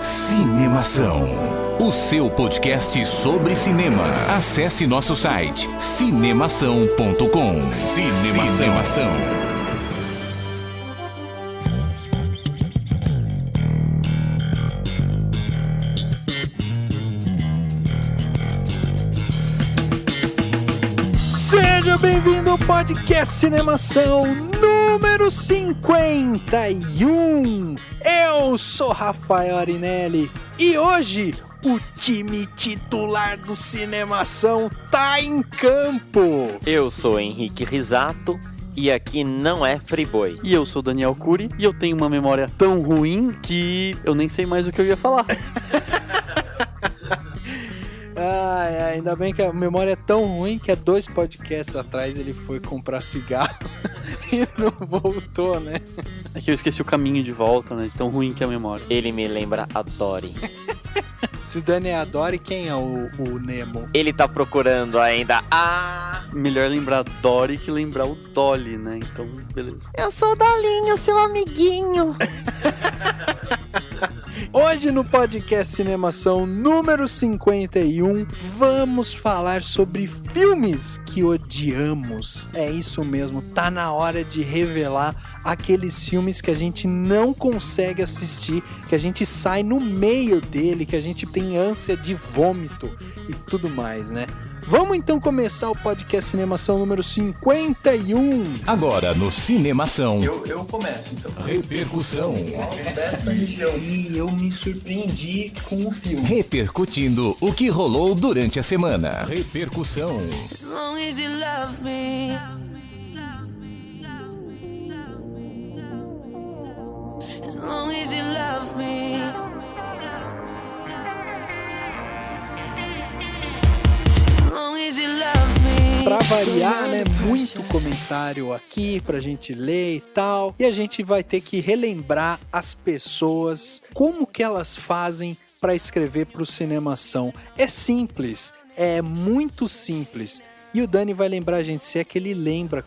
Cinemação, o seu podcast sobre cinema. Acesse nosso site cinemação.com. Cinemação. Seja bem-vindo ao podcast Cinemação número 51. Eu sou Rafael Arinelli e hoje o time titular do Cinemação tá em campo. Eu sou Henrique Risato e aqui não é Friboi. E eu sou Daniel Cury e eu tenho uma memória tão ruim que eu nem sei mais o que eu ia falar. Ainda bem que a memória é tão ruim que há 2 podcasts atrás ele foi comprar cigarro e não voltou, né? É que eu esqueci o caminho de volta, né? Tão ruim que é a memória. Ele me lembra a Dory. Se o Dani é a Dory, quem é o Nemo? Ele tá procurando ainda a... Melhor lembrar Dory que lembrar o Dolly, né? Então, beleza. Eu sou o Dolinho, seu amiguinho. Hoje no podcast Cinemação número 51, vamos falar sobre filmes que odiamos. É isso mesmo, tá na hora de revelar aqueles filmes que a gente não consegue assistir, que a gente sai no meio dele, que a gente tem ânsia de vômito e tudo mais, né? Vamos então começar o podcast Cinemação número 51. Agora no Cinemação. Eu começo, então. Repercussão. E eu me surpreendi com o filme. Repercutindo o que rolou durante a semana. Repercussão. As long as you love me. As long as you love me. As long as you love me. Pra variar, né, muito comentário aqui pra gente ler e tal. E a gente vai ter que relembrar as pessoas, como que elas fazem pra escrever pro Cinemação. É simples, é muito simples. E o Dani vai lembrar a gente, se é que ele lembra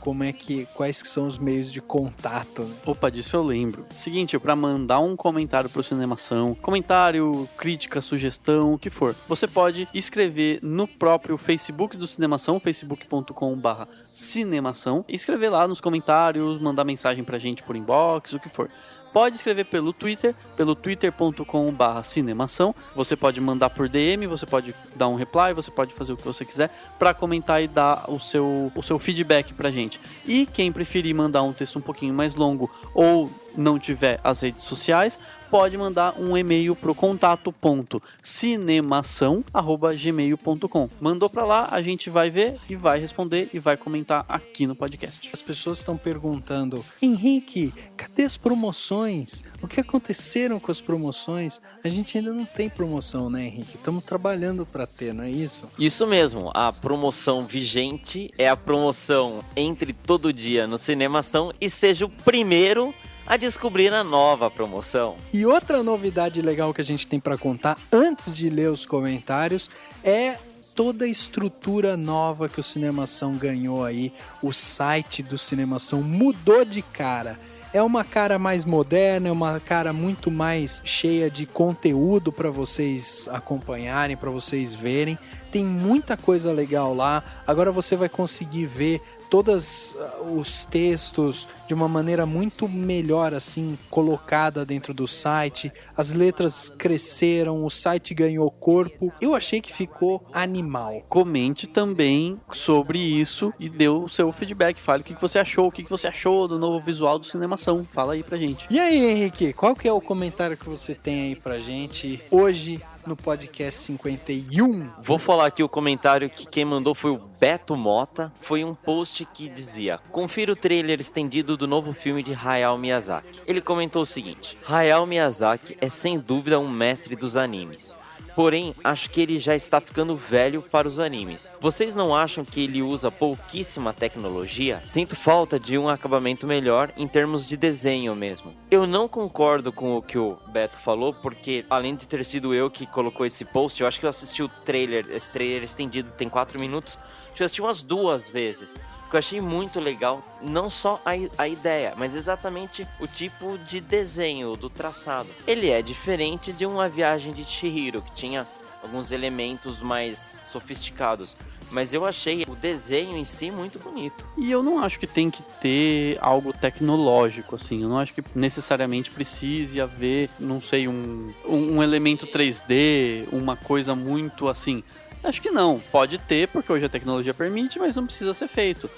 quais que são os meios de contato. Né? Opa, disso eu lembro. Seguinte, pra mandar um comentário pro Cinemação, comentário, crítica, sugestão, o que for, você pode escrever no próprio Facebook do Cinemação, facebook.com/cinemação, e escrever lá nos comentários, mandar mensagem pra gente por inbox, o que for. Pode escrever pelo Twitter, pelo twitter.com/cinemação. Você pode mandar por DM, você pode dar um reply, você pode fazer o que você quiser para comentar e dar o seu feedback pra gente. E quem preferir mandar um texto um pouquinho mais longo ou não tiver as redes sociais, pode mandar um e-mail pro contato.cinemação@gmail.com. Mandou pra lá, a gente vai ver e vai responder e vai comentar aqui no podcast. As pessoas estão perguntando: Henrique, cadê as promoções? O que aconteceram com as promoções? A gente ainda não tem promoção, né, Henrique? Estamos trabalhando para ter, não é isso? Isso mesmo, a promoção vigente é a promoção Entre Todo Dia no Cinemação e seja o primeiro a descobrir a nova promoção. E outra novidade legal que a gente tem para contar antes de ler os comentários é toda a estrutura nova que o Cinemação ganhou aí. O site do Cinemação mudou de cara. É uma cara mais moderna, é uma cara muito mais cheia de conteúdo para vocês acompanharem, para vocês verem. Tem muita coisa legal lá. Agora você vai conseguir ver todos os textos de uma maneira muito melhor, assim, colocada dentro do site. As letras cresceram, o site ganhou corpo. Eu achei que ficou animal. Comente também sobre isso e dê o seu feedback. Fale o que você achou, o que você achou do novo visual do Cinemação. Fala aí pra gente. E aí, Henrique, qual que é o comentário que você tem aí pra gente hoje no podcast 51? Vou falar aqui o comentário que quem mandou foi o Beto Mota. Foi um post que dizia: confira o trailer estendido do novo filme de Hayao Miyazaki. Ele comentou o seguinte: Hayao Miyazaki é sem dúvida um mestre dos animes. Porém, acho que ele já está ficando velho para os animes. Vocês não acham que ele usa pouquíssima tecnologia? Sinto falta de um acabamento melhor em termos de desenho mesmo. Eu não concordo com o que o Beto falou, porque além de ter sido eu que colocou esse post, eu acho que eu assisti o trailer, esse trailer estendido tem 4 minutos, eu assisti umas 2 vezes. que eu achei muito legal, não só a ideia, mas exatamente o tipo de desenho do traçado. Ele é diferente de uma Viagem de Chihiro, que tinha alguns elementos mais sofisticados, mas eu achei o desenho em si muito bonito. E eu não acho que tem que ter algo tecnológico, assim. Eu não acho que necessariamente precise haver, não sei, um elemento 3D, uma coisa muito assim. Acho que não. Pode ter, porque hoje a tecnologia permite, mas não precisa ser feito.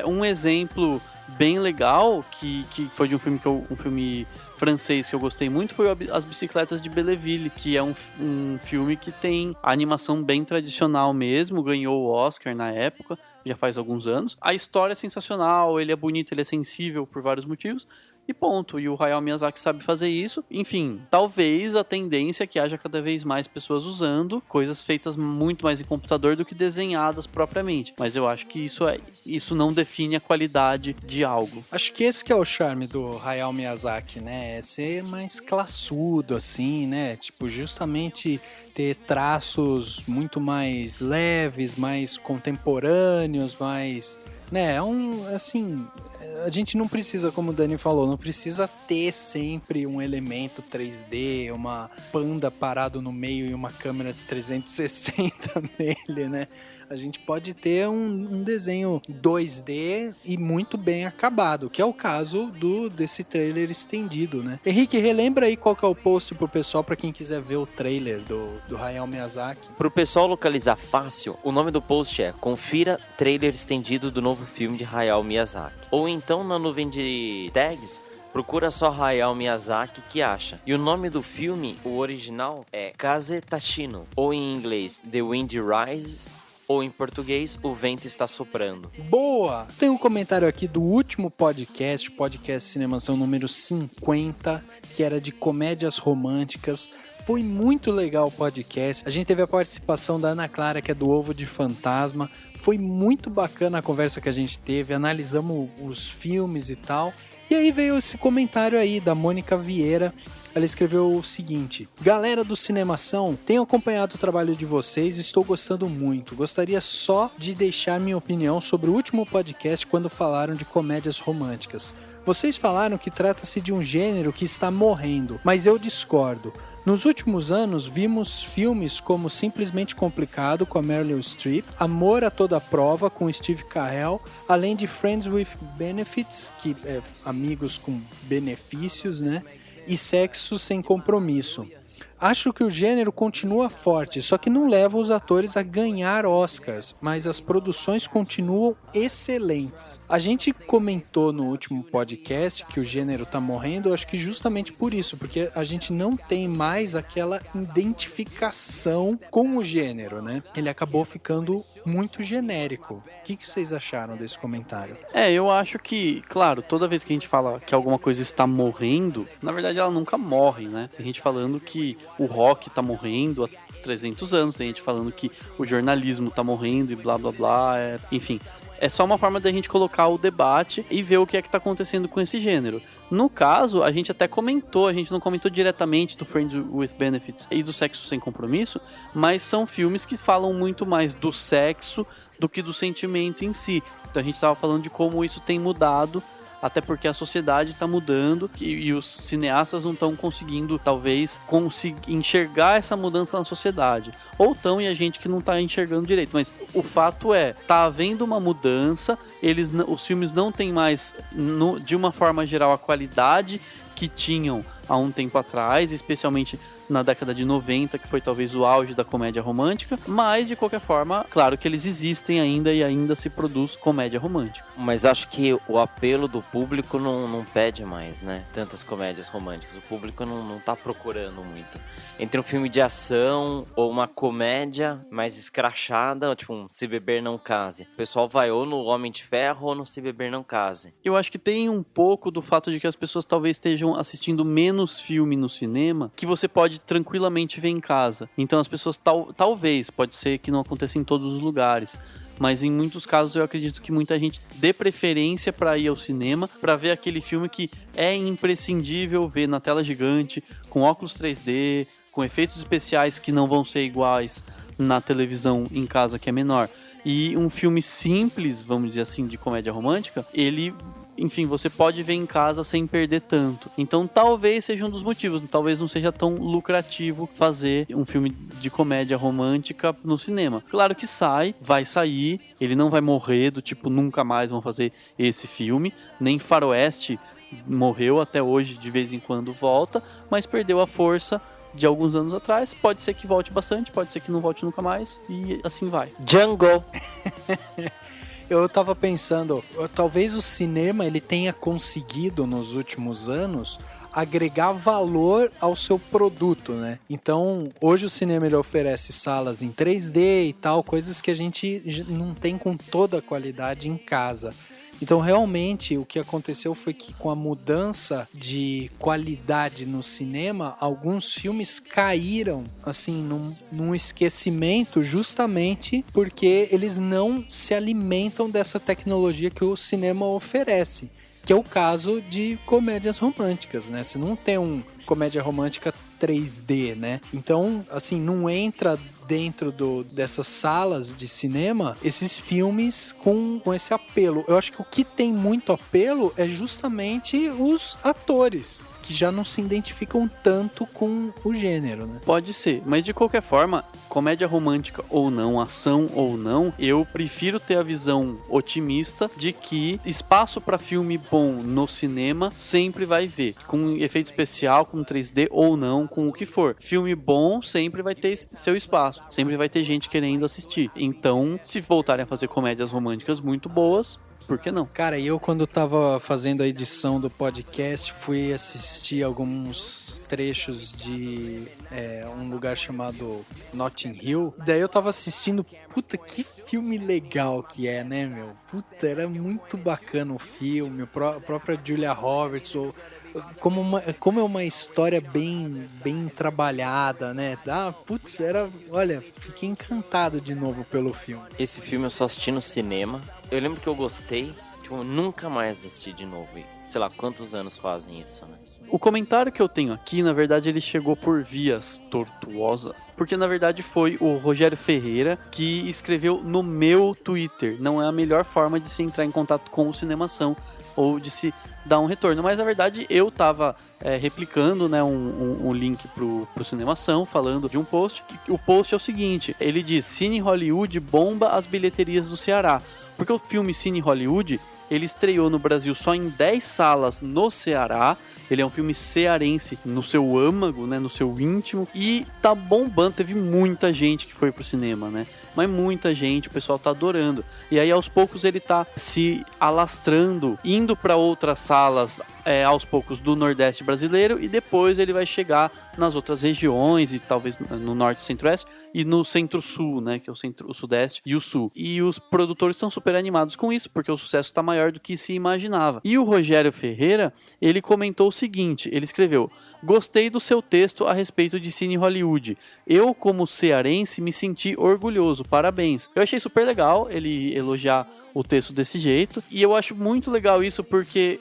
Um exemplo bem legal, que foi de um filme francês que eu gostei muito, foi As Bicicletas de Belleville, que é um filme que tem a animação bem tradicional mesmo, ganhou o Oscar na época, já faz alguns anos. A história é sensacional, ele é bonito, ele é sensível por vários motivos, e ponto. E o Hayao Miyazaki sabe fazer isso. Enfim, talvez a tendência é que haja cada vez mais pessoas usando coisas feitas muito mais em computador do que desenhadas propriamente. Mas eu acho que isso não define a qualidade de algo. Acho que esse que é o charme do Hayao Miyazaki, né? É ser mais classudo, assim, né? Tipo, justamente ter traços muito mais leves, mais contemporâneos, mais... né? Assim... A gente não precisa, como o Dani falou, não precisa ter sempre um elemento 3D, uma panda parado no meio e uma câmera 360 nele, né? A gente pode ter um desenho 2D e muito bem acabado, que é o caso desse trailer estendido, né? Henrique, relembra aí qual que é o post pro pessoal, pra quem quiser ver o trailer do Hayao Miyazaki. Pro pessoal localizar fácil, o nome do post é Confira trailer estendido do novo filme de Hayao Miyazaki. Ou então na nuvem de tags, procura só Hayao Miyazaki que acha. E o nome do filme, o original, é Kaze Tashino, ou em inglês The Wind Rises, ou em português, O Vento Está Soprando. Boa! Tem um comentário aqui do último podcast Cinemação número 50, que era de comédias românticas. Foi muito legal o podcast. A gente teve a participação da Ana Clara, que é do Ovo de Fantasma. Foi muito bacana a conversa que a gente teve. Analisamos os filmes e tal. E aí veio esse comentário aí da Mônica Vieira. Ela escreveu o seguinte: galera do Cinemação, tenho acompanhado o trabalho de vocês e estou gostando muito. Gostaria só de deixar minha opinião sobre o último podcast quando falaram de comédias românticas. Vocês falaram que trata-se de um gênero que está morrendo, mas eu discordo. Nos últimos anos, vimos filmes como Simplesmente Complicado, com a Meryl Streep, Amor a Toda Prova, com Steve Carell, além de Friends with Benefits, que é amigos com benefícios, né? E Sexo Sem Compromisso. Acho que o gênero continua forte, só que não leva os atores a ganhar Oscars, mas as produções continuam excelentes. A gente comentou no último podcast que o gênero tá morrendo, acho que justamente por isso, porque a gente não tem mais aquela identificação com o gênero, né? Ele acabou ficando muito genérico. O que vocês acharam desse comentário? Eu acho que, claro, toda vez que a gente fala que alguma coisa está morrendo, na verdade ela nunca morre, né? Tem gente falando que o rock tá morrendo há 300 anos, tem gente falando que o jornalismo tá morrendo e blá blá blá, enfim. É só uma forma da gente colocar o debate e ver o que é que tá acontecendo com esse gênero. No caso, a gente até comentou, a gente não comentou diretamente do Friends with Benefits e do Sexo Sem Compromisso, mas são filmes que falam muito mais do sexo do que do sentimento em si. Então a gente estava falando de como isso tem mudado, até porque a sociedade está mudando e os cineastas não estão conseguindo, talvez, enxergar essa mudança na sociedade. Ou estão e a gente que não está enxergando direito. Mas o fato é, está havendo uma mudança, os filmes não têm mais, de uma forma geral, a qualidade que tinham há um tempo atrás, especialmente na década de 90, que foi talvez o auge da comédia romântica, mas de qualquer forma, claro que eles existem ainda e ainda se produz comédia romântica. Mas acho que o apelo do público não pede mais, né? Tantas comédias românticas. O público não tá procurando muito. Entre um filme de ação ou uma comédia mais escrachada, tipo um Se Beber Não Case. O pessoal vai ou no Homem de Ferro ou no Se Beber Não Case. Eu acho que tem um pouco do fato de que as pessoas talvez estejam assistindo menos filme no cinema, que você pode tranquilamente ver em casa. Então as pessoas talvez, pode ser que não aconteça em todos os lugares, mas em muitos casos eu acredito que muita gente dê preferência para ir ao cinema, para ver aquele filme que é imprescindível ver na tela gigante, com óculos 3D, com efeitos especiais que não vão ser iguais na televisão em casa, que é menor. E um filme simples, vamos dizer assim, de comédia romântica, ele... Enfim, você pode ver em casa sem perder tanto. Então talvez seja um dos motivos. Talvez não seja tão lucrativo fazer um filme de comédia romântica no cinema. Claro que vai sair. Ele não vai morrer do tipo, nunca mais vão fazer esse filme. Nem Faroeste morreu, até hoje de vez em quando volta. Mas perdeu a força de alguns anos atrás. Pode ser que volte bastante, pode ser que não volte nunca mais. E assim vai. Django. Eu tava pensando, talvez o cinema ele tenha conseguido nos últimos anos agregar valor ao seu produto, né? Então, hoje o cinema ele oferece salas em 3D e tal, coisas que a gente não tem com toda a qualidade em casa. Então, realmente, o que aconteceu foi que com a mudança de qualidade no cinema, alguns filmes caíram, assim, num esquecimento justamente porque eles não se alimentam dessa tecnologia que o cinema oferece, que é o caso de comédias românticas, né? Você não tem comédia romântica 3D, né? Então, assim, não entra dentro dessas salas de cinema esses filmes com esse apelo. Eu acho que o que tem muito apelo é justamente os atores, que já não se identificam tanto com o gênero, né? Pode ser, mas de qualquer forma, comédia romântica ou não, ação ou não, eu prefiro ter a visão otimista de que espaço para filme bom no cinema sempre vai ver, com efeito especial, com 3D ou não, com o que for. Filme bom sempre vai ter seu espaço, sempre vai ter gente querendo assistir. Então, se voltarem a fazer comédias românticas muito boas, por que não? Cara, eu quando tava fazendo a edição do podcast, fui assistir alguns trechos de um lugar chamado Notting Hill. Daí eu tava assistindo, puta, que filme legal que é, né, meu? Puta, era muito bacana o filme, a própria Julia Roberts, como é uma história bem trabalhada, né? Putz, olha, fiquei encantado de novo pelo filme. Esse filme eu só assisti no cinema. Eu lembro que eu gostei, tipo, eu nunca mais assisti de novo. Sei lá, quantos anos fazem isso, né? O comentário que eu tenho aqui, na verdade, ele chegou por vias tortuosas. Porque, na verdade, foi o Rogério Ferreira que escreveu no meu Twitter. Não é a melhor forma de se entrar em contato com o Cinemação ou de se dar um retorno. Mas, na verdade, eu tava replicando, né, um link pro Cinemação, falando de um post. O post é o seguinte, ele diz: Cine Hollywood bomba as bilheterias do Ceará. Porque o filme Cine Hollywood, ele estreou no Brasil só em 10 salas no Ceará. Ele é um filme cearense no seu âmago, né, no seu íntimo. E tá bombando, teve muita gente que foi pro cinema, né? Mas muita gente, o pessoal tá adorando. E aí aos poucos ele tá se alastrando, indo para outras salas aos poucos do Nordeste brasileiro. E depois ele vai chegar nas outras regiões, e talvez no Norte e Centro-Oeste, e no Centro-Sul, né, que é o Sudeste e o Sul. E os produtores estão super animados com isso, porque o sucesso está maior do que se imaginava. E o Rogério Ferreira, ele comentou o seguinte, ele escreveu: gostei do seu texto a respeito de Cine Hollywood. Eu, como cearense, me senti orgulhoso. Parabéns. Eu achei super legal ele elogiar o texto desse jeito. E eu acho muito legal isso porque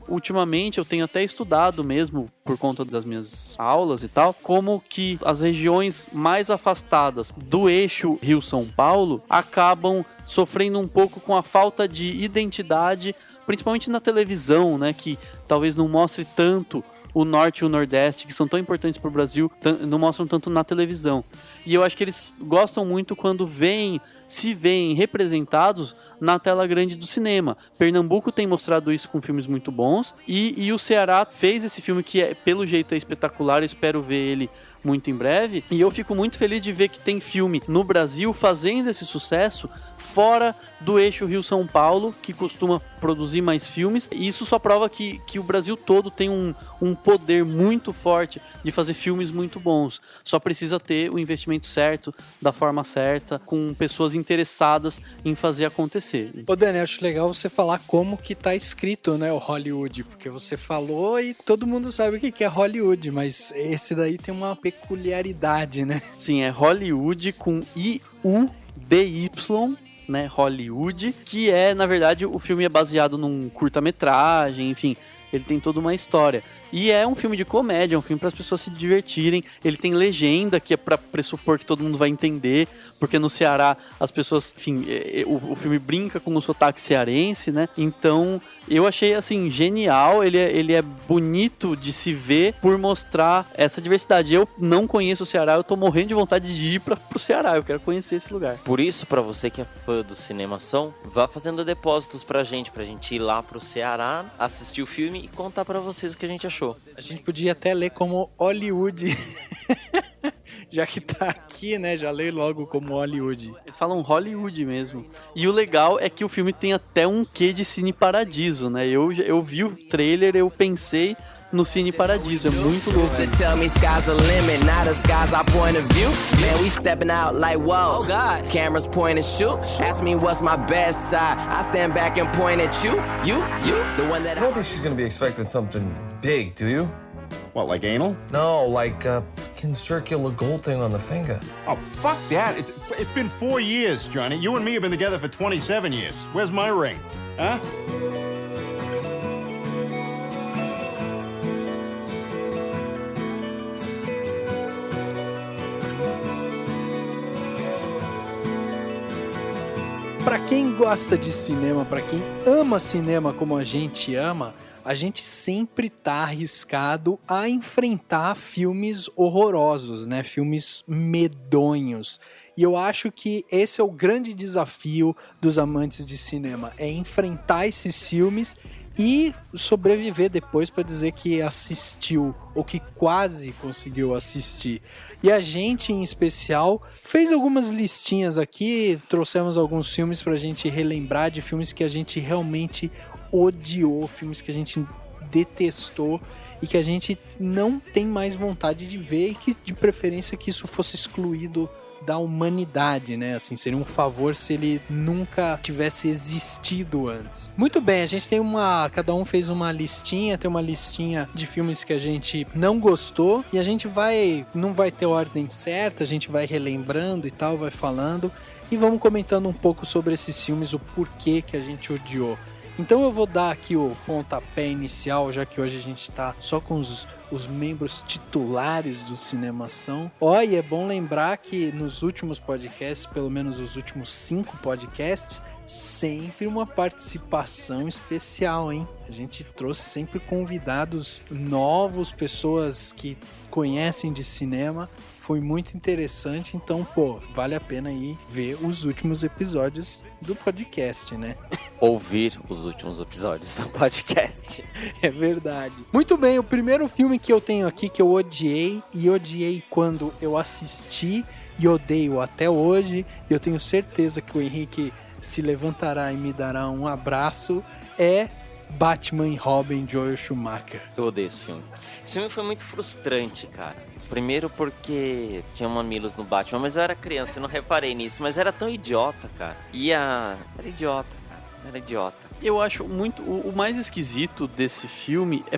ultimamente eu tenho até estudado mesmo, por conta das minhas aulas e tal, como que as regiões mais afastadas do eixo Rio-São Paulo acabam sofrendo um pouco com a falta de identidade, principalmente na televisão, né, que talvez não mostre tanto o Norte e o Nordeste, que são tão importantes para o Brasil, não mostram tanto na televisão. E eu acho que eles gostam muito quando se veem representados na tela grande do cinema. Pernambuco tem mostrado isso com filmes muito bons, e o Ceará fez esse filme que, pelo jeito, é espetacular. Eu espero ver ele muito em breve, e eu fico muito feliz de ver que tem filme no Brasil fazendo esse sucesso fora do eixo Rio-São Paulo, que costuma produzir mais filmes, e isso só prova que o Brasil todo tem um poder muito forte de fazer filmes muito bons. Só precisa ter o investimento certo, da forma certa, com pessoas interessadas em fazer acontecer. Ô Dani, acho legal você falar como que tá escrito, né, o Hollywood, porque você falou e todo mundo sabe o que é Hollywood, mas esse daí tem uma peculiaridade, né? Sim, é Hollywood com I-U-D-Y, né, Hollywood, que na verdade, o filme é baseado num curta-metragem, enfim, ele tem toda uma história. E é um filme de comédia, é um filme para as pessoas se divertirem. Ele tem legenda, que é para pressupor que todo mundo vai entender, porque no Ceará as pessoas, enfim, o filme brinca com o sotaque cearense, né? Então, eu achei, assim, genial. Ele é bonito de se ver por mostrar essa diversidade. Eu não conheço o Ceará, eu tô morrendo de vontade de ir pro Ceará, eu quero conhecer esse lugar. Por isso, pra você que é fã do Cinemação, vá fazendo depósitos pra gente ir lá pro Ceará, assistir o filme e contar pra vocês o que a gente achou. A gente podia até ler como Hollywood. Já que tá aqui, né? Já leio logo como Hollywood. Eles falam Hollywood mesmo. E o legal é que o filme tem até um quê de Cine Paradiso, né? Eu vi o trailer, eu pensei no Cine Paradiso, é muito louco. Tell me sky's the limit, now the sky's our point of view. Man, we stepping out like whoa. Oh God, cameras point and shoot. Ask me what's my best side. I stand back and point at you, the one that I don't think she's gonna be expecting something big, do you? What, like anal? No, like a fucking circular gold thing on the finger. Oh, fuck that. It's been 4 years, Johnny. You and me have been together for 27 years. Where's my ring? Huh? Pra quem gosta de cinema, pra quem ama cinema como a gente ama, a gente sempre tá arriscado a enfrentar filmes horrorosos, né? Filmes medonhos. E eu acho que esse é o grande desafio dos amantes de cinema, é enfrentar esses filmes e sobreviver depois para dizer que assistiu ou que quase conseguiu assistir. E a gente, em especial, fez algumas listinhas aqui, trouxemos alguns filmes pra gente relembrar de filmes que a gente realmente odiou, filmes que a gente detestou e que a gente não tem mais vontade de ver e que, de preferência, que isso fosse excluído da humanidade, né? Assim, seria um favor se ele nunca tivesse existido antes. Muito bem, a gente tem cada um fez uma listinha, tem uma listinha de filmes que a gente não gostou e a gente não vai ter ordem certa, a gente vai relembrando e tal, vai falando e vamos comentando um pouco sobre esses filmes, o porquê que a gente odiou. Então eu vou dar aqui o pontapé inicial, já que hoje a gente tá só com os membros titulares do Cinemação. E é bom lembrar que nos últimos podcasts, pelo menos os últimos 5 podcasts, sempre uma participação especial, hein? A gente trouxe sempre convidados novos, pessoas que conhecem de cinema. Foi muito interessante, então, vale a pena aí ver os últimos episódios do podcast, né? Ouvir os últimos episódios do podcast. É verdade. Muito bem, o primeiro filme que eu tenho aqui que eu odiei, e odiei quando eu assisti, e odeio até hoje, e eu tenho certeza que o Henrique se levantará e me dará um abraço, é Batman e Robin, Joel Schumacher. Eu odeio esse filme. Esse filme foi muito frustrante, cara. Primeiro porque tinha mamilos no Batman, mas eu era criança, eu não reparei nisso. Mas era tão idiota, cara. Era idiota, cara. Era idiota. Eu acho muito... O mais esquisito desse filme é,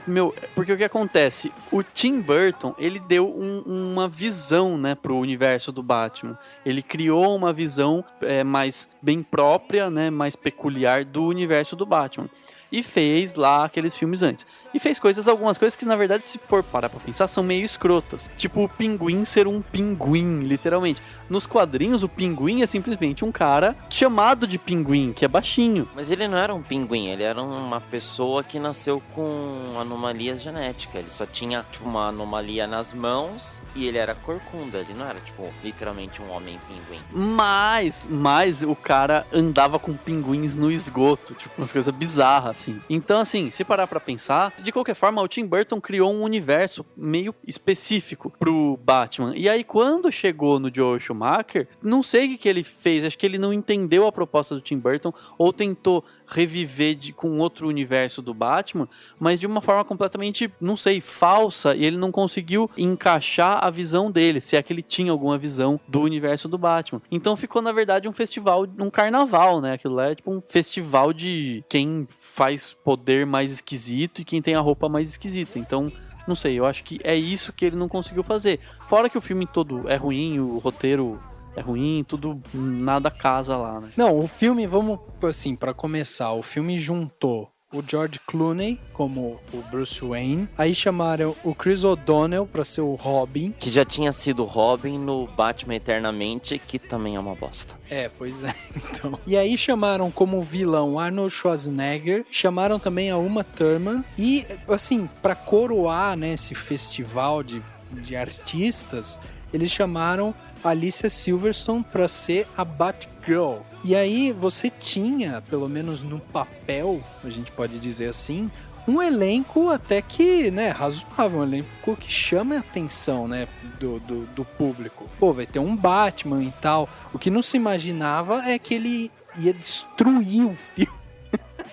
porque o que acontece? O Tim Burton, ele deu uma visão, né, pro universo do Batman. Ele criou uma visão mais bem própria, né, mais peculiar do universo do Batman. E fez lá aqueles filmes antes. E fez algumas coisas que, na verdade, se for parar pra pensar, são meio escrotas. Tipo, o Pinguim ser um pinguim, literalmente. Nos quadrinhos, o Pinguim é simplesmente um cara chamado de Pinguim, que é baixinho. Mas ele não era um pinguim, ele era uma pessoa que nasceu com anomalias genéticas. Ele só tinha, uma anomalia nas mãos e ele era corcunda. Ele não era, literalmente um homem pinguim. Mas o cara andava com pinguins no esgoto, umas coisas bizarras, assim. Então, assim, se parar pra pensar, de qualquer forma, o Tim Burton criou um universo meio específico pro Batman. E aí, quando chegou no Joel Schumacher, não sei o que ele fez, acho que ele não entendeu a proposta do Tim Burton, ou tentou reviver com outro universo do Batman, mas de uma forma completamente, não sei, falsa, e ele não conseguiu encaixar a visão dele, se é que ele tinha alguma visão do universo do Batman. Então ficou, na verdade, um festival, um carnaval, né? Aquilo lá é um festival de quem faz poder mais esquisito e quem tem a roupa mais esquisita. Então, não sei, eu acho que é isso que ele não conseguiu fazer. Fora que o filme todo é ruim, o roteiro é ruim, tudo, nada casa lá, né? Não, o filme, vamos assim, pra começar, o filme juntou o George Clooney como o Bruce Wayne. Aí chamaram o Chris O'Donnell pra ser o Robin. Que já tinha sido Robin no Batman Eternamente, que também é uma bosta. Pois é, então. E aí chamaram como vilão Arnold Schwarzenegger, chamaram também a Uma Thurman. E, assim, pra coroar, né, esse festival de artistas, eles chamaram Alicia Silverstone pra ser a Batgirl. E aí você tinha, pelo menos no papel, a gente pode dizer assim, um elenco até que, né, razoável, um elenco que chama a atenção, né, do público. Pô, vai ter um Batman e tal. O que não se imaginava é que ele ia destruir o filme.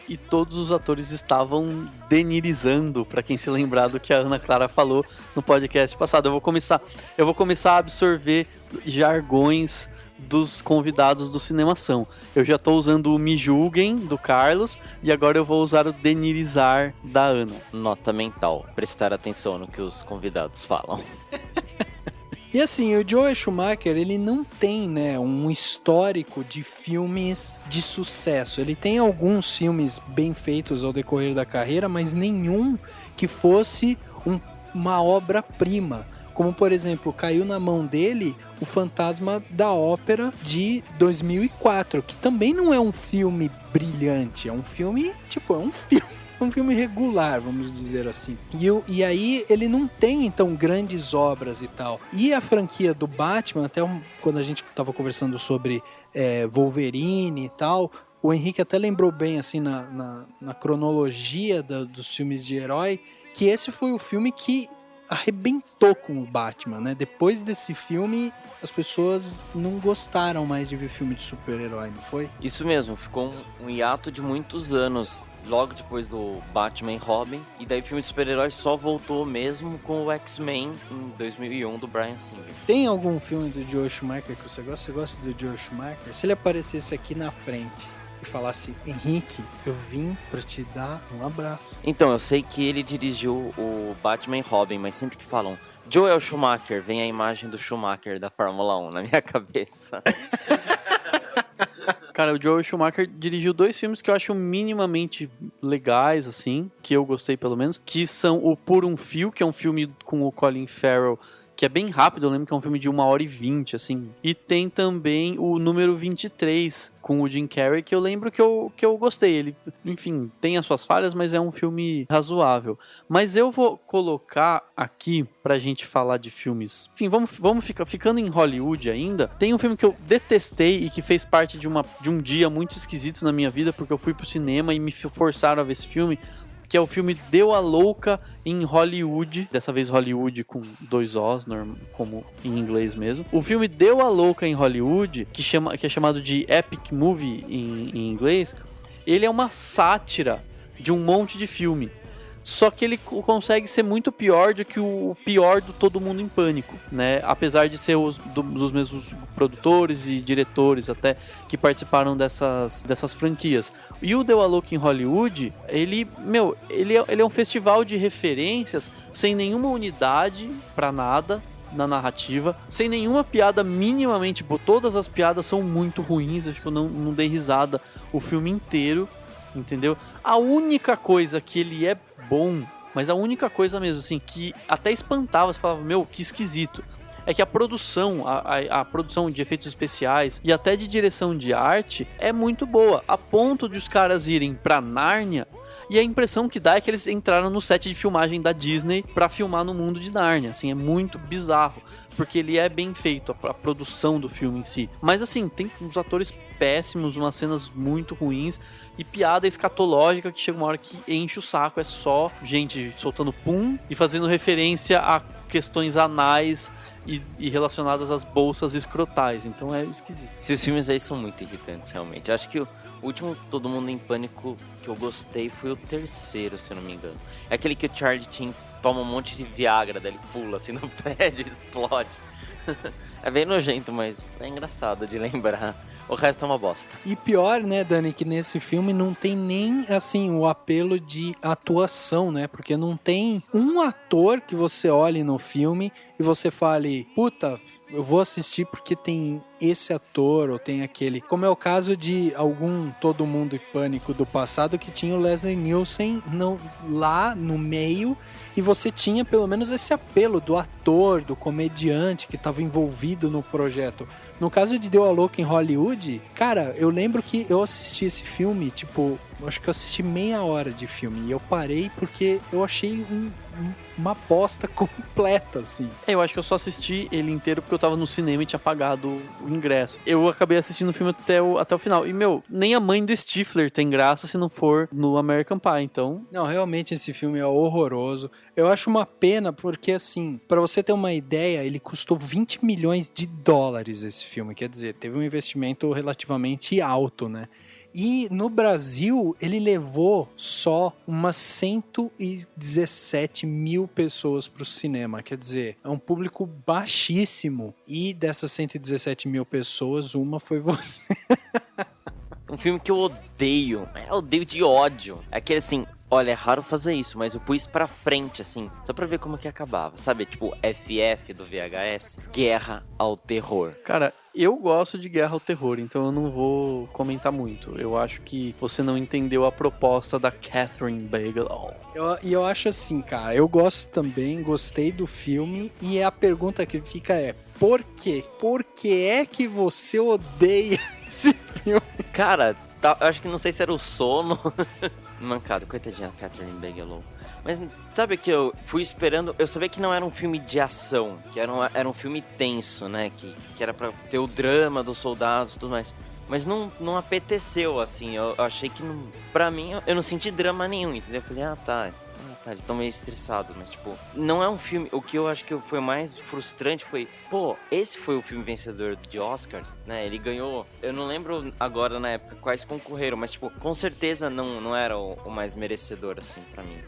E todos os atores estavam denirizando, pra quem se lembrar do que a Ana Clara falou no podcast passado. Eu vou começar a absorver jargões dos convidados do Cinemação. Eu já tô usando o Me Julguem, do Carlos, e agora eu vou usar o denirizar da Ana. Nota mental, prestar atenção no que os convidados falam. E assim, o Joel Schumacher, ele não tem, né, um histórico de filmes de sucesso. Ele tem alguns filmes bem feitos ao decorrer da carreira, mas nenhum que fosse uma obra-prima. Como, por exemplo, caiu na mão dele O Fantasma da Ópera de 2004, que também não é um filme brilhante, é um filme, um filme regular, vamos dizer assim. E aí ele não tem, então, grandes obras e tal. E a franquia do Batman, até quando a gente estava conversando sobre Wolverine e tal, o Henrique até lembrou bem, assim, na cronologia dos filmes de herói, que esse foi o filme que arrebentou com o Batman, né? Depois desse filme, as pessoas não gostaram mais de ver filme de super-herói, não foi? Isso mesmo, ficou um hiato de muitos anos, logo depois do Batman e Robin, e daí o filme de super-herói só voltou mesmo com o X-Men em 2001 do Bryan Singer. Tem algum filme do Joel Schumacher que você gosta? Você gosta do Joel Schumacher? Se ele aparecesse aqui na frente e falasse, Henrique, eu vim pra te dar um abraço. Então, eu sei que ele dirigiu o Batman e Robin, mas sempre que falam Joel Schumacher, vem a imagem do Schumacher da Fórmula 1 na minha cabeça. Cara, o Joel Schumacher dirigiu 2 filmes que eu acho minimamente legais, assim, que eu gostei pelo menos, que são o Por um Fio, que é um filme com o Colin Farrell, que é bem rápido, eu lembro que é um filme de 1h20, assim. E tem também o Número 23, com o Jim Carrey, que eu lembro que eu gostei. Ele, enfim, tem as suas falhas, mas é um filme razoável. Mas eu vou colocar aqui, pra gente falar de filmes... Enfim, vamos ficando em Hollywood ainda. Tem um filme que eu detestei e que fez parte de um dia muito esquisito na minha vida, porque eu fui pro cinema e me forçaram a ver esse filme, que é o filme Deu a Louca em Hollywood, dessa vez Hollywood com 2 Os, como em inglês mesmo. O filme Deu a Louca em Hollywood, que é chamado de Epic Movie em inglês, ele é uma sátira de um monte de filme. Só que ele consegue ser muito pior do que o pior do Todo Mundo em Pânico, né? Apesar de ser dos mesmos produtores e diretores até que participaram dessas franquias. E o Deu a Louca em Hollywood, ele é um festival de referências sem nenhuma unidade pra nada na narrativa, sem nenhuma piada minimamente boa. Todas as piadas são muito ruins, acho que eu não dei risada o filme inteiro, entendeu? A única coisa que ele é bom, mas a única coisa mesmo, assim, que até espantava, você falava, que esquisito, é que a produção, a produção de efeitos especiais e até de direção de arte é muito boa, a ponto de os caras irem pra Nárnia e a impressão que dá é que eles entraram no set de filmagem da Disney pra filmar no mundo de Nárnia, assim, é muito bizarro, porque ele é bem feito, a produção do filme em si. Mas assim, tem uns atores péssimos, umas cenas muito ruins e piada escatológica que chega uma hora que enche o saco, é só gente soltando pum e fazendo referência a questões anais e relacionadas às bolsas escrotais, então é esquisito. Esses filmes aí são muito irritantes, realmente. Acho que o último Todo Mundo em Pânico que eu gostei foi o 3º, se eu não me engano. É aquele que o Charlie Sheen toma um monte de Viagra, daí ele pula assim no prédio e explode. É bem nojento, mas é engraçado de lembrar. O resto é uma bosta. E pior, né, Dani, que nesse filme não tem nem, assim, o apelo de atuação, né? Porque não tem um ator que você olhe no filme e você fale, puta, eu vou assistir porque tem esse ator ou tem aquele. Como é o caso de algum Todo Mundo em Pânico do passado que tinha o Leslie Nielsen lá no meio e você tinha pelo menos esse apelo do ator, do comediante que estava envolvido no projeto. No caso de Deu a Louca em Hollywood, cara, eu lembro que eu assisti esse filme, tipo, acho que eu assisti meia hora de filme e eu parei porque eu achei uma bosta completa, assim. Eu acho que eu só assisti ele inteiro porque eu tava no cinema e tinha pagado o ingresso. Eu acabei assistindo o filme até o final. E, nem a mãe do Stifler tem graça se não for no American Pie, então... Não, realmente esse filme é horroroso. Eu acho uma pena porque, assim, pra você ter uma ideia, ele custou 20 milhões de dólares esse filme. Quer dizer, teve um investimento relativamente alto, né? E no Brasil, ele levou só umas 117 mil pessoas pro cinema. Quer dizer, é um público baixíssimo. E dessas 117 mil pessoas, uma foi você. Um filme que eu odeio. Eu odeio de ódio. É aquele assim... Olha, é raro fazer isso, mas eu pus pra frente, assim, só pra ver como que acabava. Sabe, tipo, FF do VHS? Guerra ao Terror. Cara, eu gosto de Guerra ao Terror, então eu não vou comentar muito. Eu acho que você não entendeu a proposta da Catherine Bigelow. E eu acho assim, cara, eu gosto também, gostei do filme, e a pergunta que fica é, por quê? Por que é que você odeia esse filme? Cara, eu acho que não sei se era o sono... Mancado, coitadinha Catherine Bigelow. Mas sabe que eu fui esperando... Eu sabia que não era um filme de ação, que era um filme tenso, né? Que era pra ter o drama dos soldados e tudo mais. Mas não apeteceu, assim. Eu achei que, não, pra mim, eu não senti drama nenhum, entendeu? Eu falei, tá, eles estão meio estressados, mas tipo, não é um filme. O que eu acho que foi mais frustrante foi, esse foi o filme vencedor de Oscars, né? Ele ganhou, eu não lembro agora na época quais concorreram, mas tipo, com certeza não era o mais merecedor, assim, pra mim.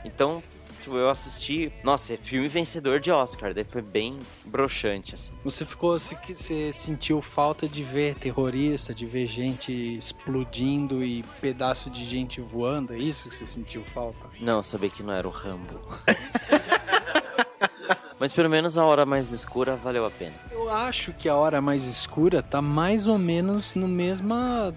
Então, tipo, eu assisti, nossa, é filme vencedor de Oscar, daí foi bem broxante, assim. Você sentiu falta de ver terrorista, de ver gente explodindo e pedaço de gente voando? É isso que você sentiu falta? Não, sabia que não era o Rambo. Mas pelo menos A Hora Mais Escura valeu a pena. Eu acho que A Hora Mais Escura tá mais ou menos na mesma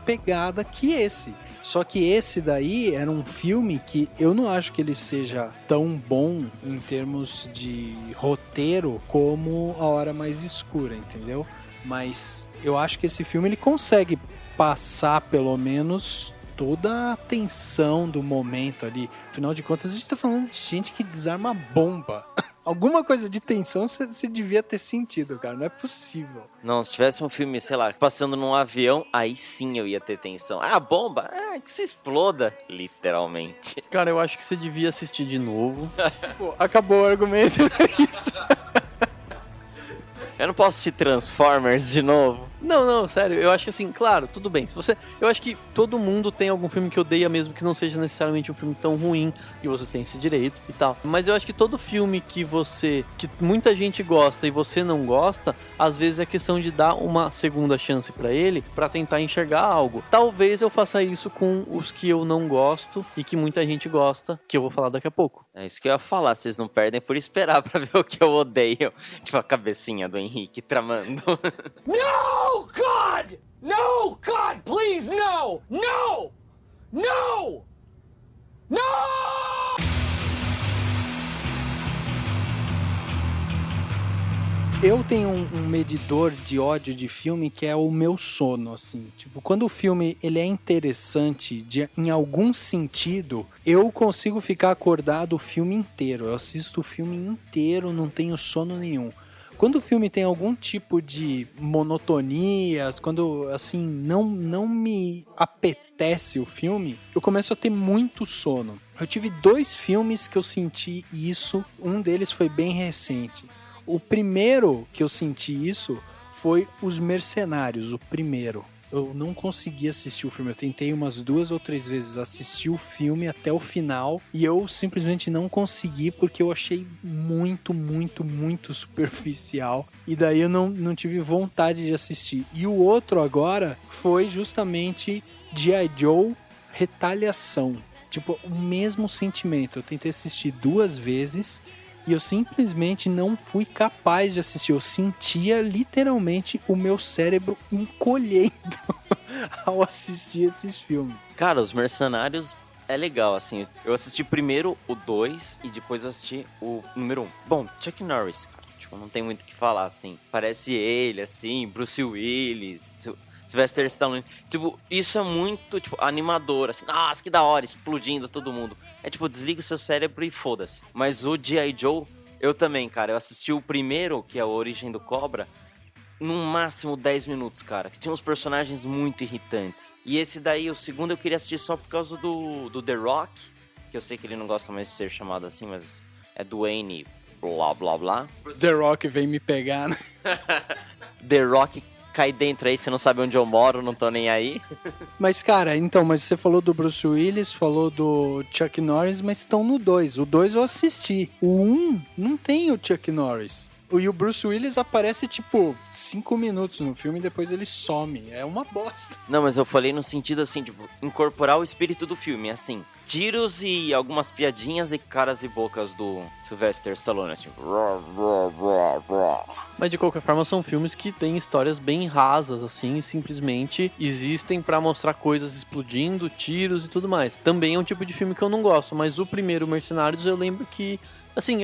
pegada que esse. Só que esse daí era um filme que eu não acho que ele seja tão bom em termos de roteiro como A Hora Mais Escura, entendeu? Mas eu acho que esse filme ele consegue passar pelo menos toda a tensão do momento ali. Afinal de contas, a gente tá falando de gente que desarma bomba. Alguma coisa de tensão você devia ter sentido, cara. Não é possível. Não, se tivesse um filme, sei lá, passando num avião, aí sim eu ia ter tensão. Ah, bomba? Que se exploda. Literalmente. Cara, eu acho que você devia assistir de novo. Pô, acabou o argumento. Eu não posso assistir Transformers de novo. Não, sério, eu acho que assim, claro, tudo bem. Eu acho que todo mundo tem algum filme que odeia, mesmo que não seja necessariamente um filme tão ruim, e você tem esse direito e tal. Mas eu acho que todo filme que muita gente gosta e você não gosta, às vezes é questão de dar uma segunda chance pra ele, pra tentar enxergar algo. Talvez eu faça isso com os que eu não gosto e que muita gente gosta, que eu vou falar daqui a pouco. É isso que eu ia falar, vocês não perdem por esperar pra ver o que eu odeio. Tipo a cabecinha do Henrique tramando. No, God! No, God, please, no! No! No! No! Eu tenho um medidor de ódio de filme que é o meu sono, assim. Tipo, quando o filme ele é interessante em algum sentido, eu consigo ficar acordado o filme inteiro. Eu assisto o filme inteiro, não tenho sono nenhum. Quando o filme tem algum tipo de monotonia, quando, assim, não me apetece o filme, eu começo a ter muito sono. Eu tive 2 filmes que eu senti isso, um deles foi bem recente. O primeiro que eu senti isso foi Os Mercenários, o primeiro. eu não consegui assistir o filme. Eu tentei umas 2 ou 3 vezes assistir o filme até o final e eu simplesmente não consegui porque eu achei muito, muito, muito superficial. E daí eu não tive vontade de assistir. E o outro agora foi justamente G.I. Joe Retaliação. Tipo, o mesmo sentimento. Eu tentei assistir 2 vezes e eu simplesmente não fui capaz de assistir. Eu sentia literalmente o meu cérebro encolhendo ao assistir esses filmes. Cara, Os Mercenários é legal, assim. Eu assisti primeiro o 2 e depois eu assisti o número 1. Bom, Chuck Norris, cara. Tipo, não tem muito o que falar, assim. Parece ele, assim, Bruce Willis, Sylvester Stallone. Tipo, isso é muito, tipo, animador, assim. Nossa, que da hora, explodindo todo mundo. É tipo, desliga o seu cérebro e foda-se. Mas o G.I. Joe, eu também, cara. Eu assisti o primeiro, que é a Origem do Cobra, no máximo 10 minutos, cara. Que tinha uns personagens muito irritantes. E esse daí, o segundo, eu queria assistir só por causa do The Rock. Que eu sei que ele não gosta mais de ser chamado assim, mas é Dwayne, blá, blá, blá. The Rock vem me pegar, né? The Rock cai dentro aí, você não sabe onde eu moro, não tô nem aí. Mas, cara, então, mas você falou do Bruce Willis, falou do Chuck Norris, mas estão no 2. O 2 eu assisti. O 1 não tem o Chuck Norris. E o Bruce Willis aparece, tipo, 5 minutos no filme e depois ele some. É uma bosta. Não, mas eu falei no sentido, assim, tipo, incorporar o espírito do filme, assim. Tiros e algumas piadinhas e caras e bocas do Sylvester Stallone, assim. Mas de qualquer forma são filmes que têm histórias bem rasas, assim, e simplesmente existem pra mostrar coisas explodindo, tiros e tudo mais. Também é um tipo de filme que eu não gosto, mas o primeiro Mercenários eu lembro que, assim,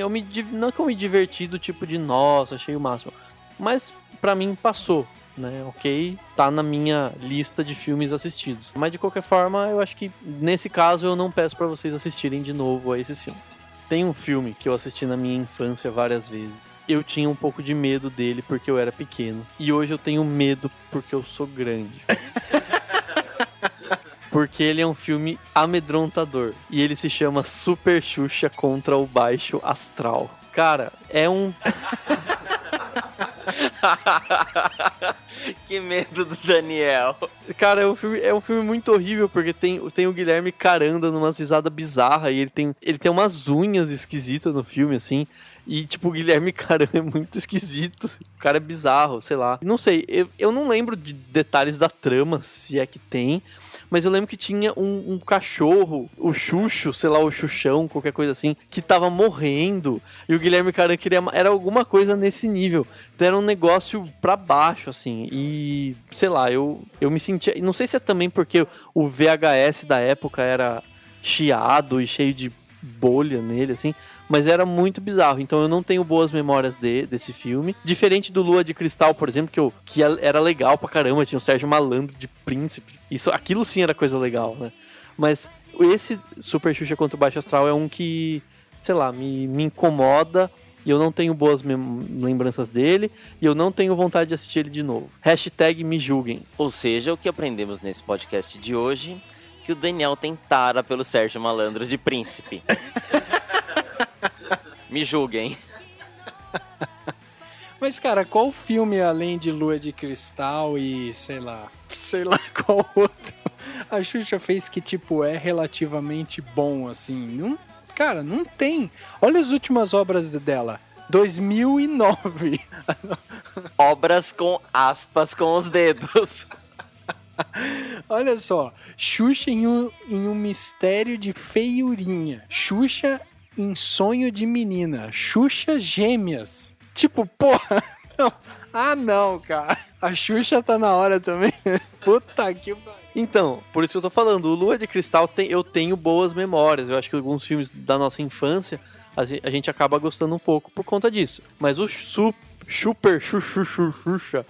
não é que eu me diverti do tipo de, nossa, achei o máximo, mas pra mim passou, né, ok, tá na minha lista de filmes assistidos. Mas de qualquer forma, eu acho que nesse caso eu não peço pra vocês assistirem de novo a esses filmes. Tem um filme que eu assisti na minha infância várias vezes. Eu tinha um pouco de medo dele porque eu era pequeno. E hoje eu tenho medo porque eu sou grande. Porque ele é um filme amedrontador. E ele se chama Super Xuxa contra o Baixo Astral. Cara, é um... Que medo do Daniel. Cara, é um filme muito horrível, porque tem o Guilherme Caranda numa risada bizarra, e ele tem umas unhas esquisitas no filme, assim, e tipo, o Guilherme Caranda é muito esquisito, o cara é bizarro, sei lá. Não sei, eu não lembro de detalhes da trama, se é que tem, mas eu lembro que tinha um cachorro, o Xuxo, sei lá, o Xuxão, qualquer coisa assim, que tava morrendo, e o Guilherme Caramba era alguma coisa nesse nível. Então era um negócio pra baixo, assim, e sei lá, eu me sentia, não sei se é também porque o VHS da época era chiado e cheio de bolha nele, assim, mas era muito bizarro, então eu não tenho boas memórias desse filme. Diferente do Lua de Cristal, por exemplo, que era legal pra caramba, tinha o Sérgio Malandro de Príncipe. Aquilo sim era coisa legal, né? Mas esse Super Xuxa contra o Baixo Astral é um que, sei lá, me incomoda, e eu não tenho boas lembranças dele, e eu não tenho vontade de assistir ele de novo. # me julguem. Ou seja, o que aprendemos nesse podcast de hoje, que o Daniel tem tara pelo Sérgio Malandro de Príncipe. Me julguem. Mas, cara, qual filme além de Lua de Cristal e sei lá qual outro a Xuxa fez que, tipo, é relativamente bom, assim? Não, cara, não tem. Olha as últimas obras dela. 2009. Obras com aspas com os dedos. Olha só. Xuxa em um mistério de feiurinha. Xuxa em sonho de menina. Xuxa Gêmeas. Tipo, porra. Não. Ah, não, cara. A Xuxa tá na hora também. Puta que pariu. Então, por isso que eu tô falando, o Lua de Cristal eu tenho boas memórias. Eu acho que alguns filmes da nossa infância a gente acaba gostando um pouco por conta disso. Mas o Super Xuxa,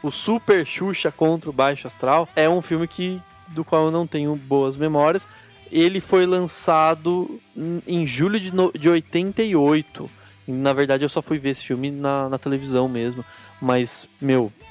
o Super Xuxa contra o Baixo Astral é um filme do qual eu não tenho boas memórias. Ele foi lançado em julho de 88. Na verdade, eu só fui ver esse filme na televisão mesmo. Mas,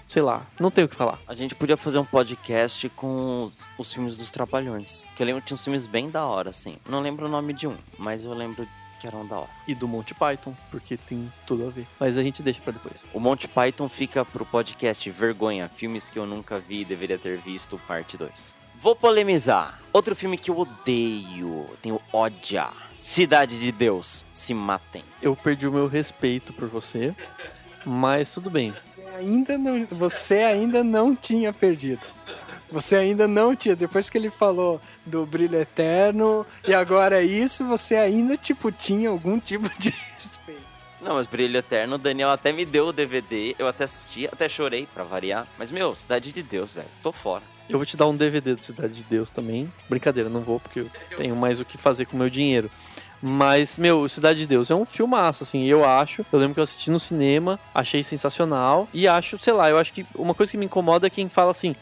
sei lá, não tenho o que falar. A gente podia fazer um podcast com os filmes dos Trapalhões. Que eu lembro que tinha uns filmes bem da hora, assim. Não lembro o nome de um, mas eu lembro que eram da hora. E do Monty Python, porque tem tudo a ver. Mas a gente deixa pra depois. O Monty Python fica pro podcast Vergonha, filmes que eu nunca vi e deveria ter visto, parte 2. Vou polemizar. Outro filme que eu odeio, tenho ódio. Cidade de Deus, se matem. Eu perdi o meu respeito por você, mas tudo bem. Você ainda não tinha perdido. Você ainda não tinha. Depois que ele falou do Brilho Eterno e agora é isso, você ainda, tinha algum tipo de respeito. Não, mas Brilho Eterno, o Daniel até me deu o DVD, eu até assisti, até chorei pra variar. Mas, Cidade de Deus, velho, tô fora. Eu vou te dar um DVD do Cidade de Deus também. Brincadeira, não vou, porque eu tenho mais o que fazer com o meu dinheiro. Mas, Cidade de Deus é um filmaço, assim, eu acho. Eu lembro que eu assisti no cinema, achei sensacional. E acho, eu acho que uma coisa que me incomoda é quem fala assim: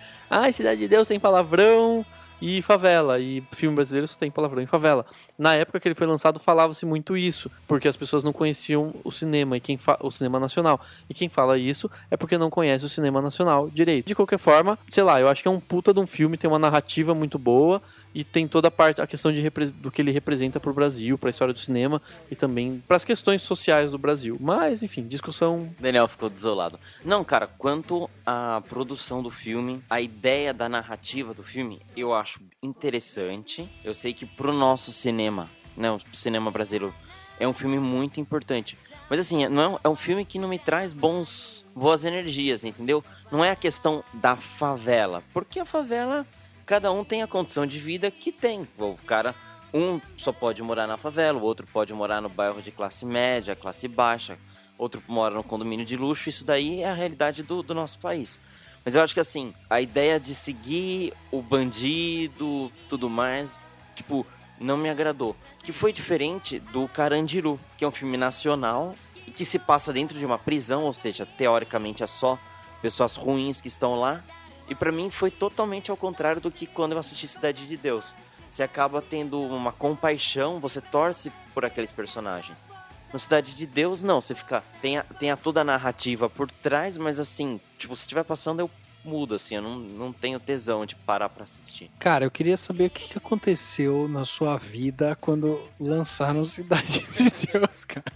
Cidade de Deus tem palavrão e favela. E filme brasileiro só tem palavrão e favela. Na época que ele foi lançado, falava-se muito isso, porque as pessoas não conheciam o cinema, o cinema nacional. E quem fala isso é porque não conhece o cinema nacional direito. De qualquer forma, eu acho que é um puta de um filme, tem uma narrativa muito boa. E tem toda a questão do que ele representa pro Brasil, pra história do cinema e também pras questões sociais do Brasil. Mas, enfim, discussão... Daniel ficou desolado. Não, cara, quanto à produção do filme, a ideia da narrativa do filme, eu acho interessante. Eu sei que pro nosso cinema, né, o cinema brasileiro, é um filme muito importante. Mas assim, é um filme que não me traz boas energias, entendeu? Não é a questão da favela, porque a favela... Cada um tem a condição de vida que tem. O cara, um só pode morar na favela, o outro pode morar no bairro de classe média, classe baixa, outro mora no condomínio de luxo. Isso daí é a realidade do nosso país. Mas eu acho que assim, a ideia de seguir o bandido, tudo mais, não me agradou. Que foi diferente do Carandiru, que é um filme nacional e que se passa dentro de uma prisão, ou seja, teoricamente é só pessoas ruins que estão lá. E pra mim foi totalmente ao contrário do que quando eu assisti Cidade de Deus. Você acaba tendo uma compaixão, você torce por aqueles personagens. No Cidade de Deus, não, você fica... Tem toda a narrativa por trás, mas assim, se estiver passando eu mudo, assim, eu não tenho tesão de parar pra assistir. Cara, eu queria saber o que aconteceu na sua vida quando lançaram Cidade de Deus, cara.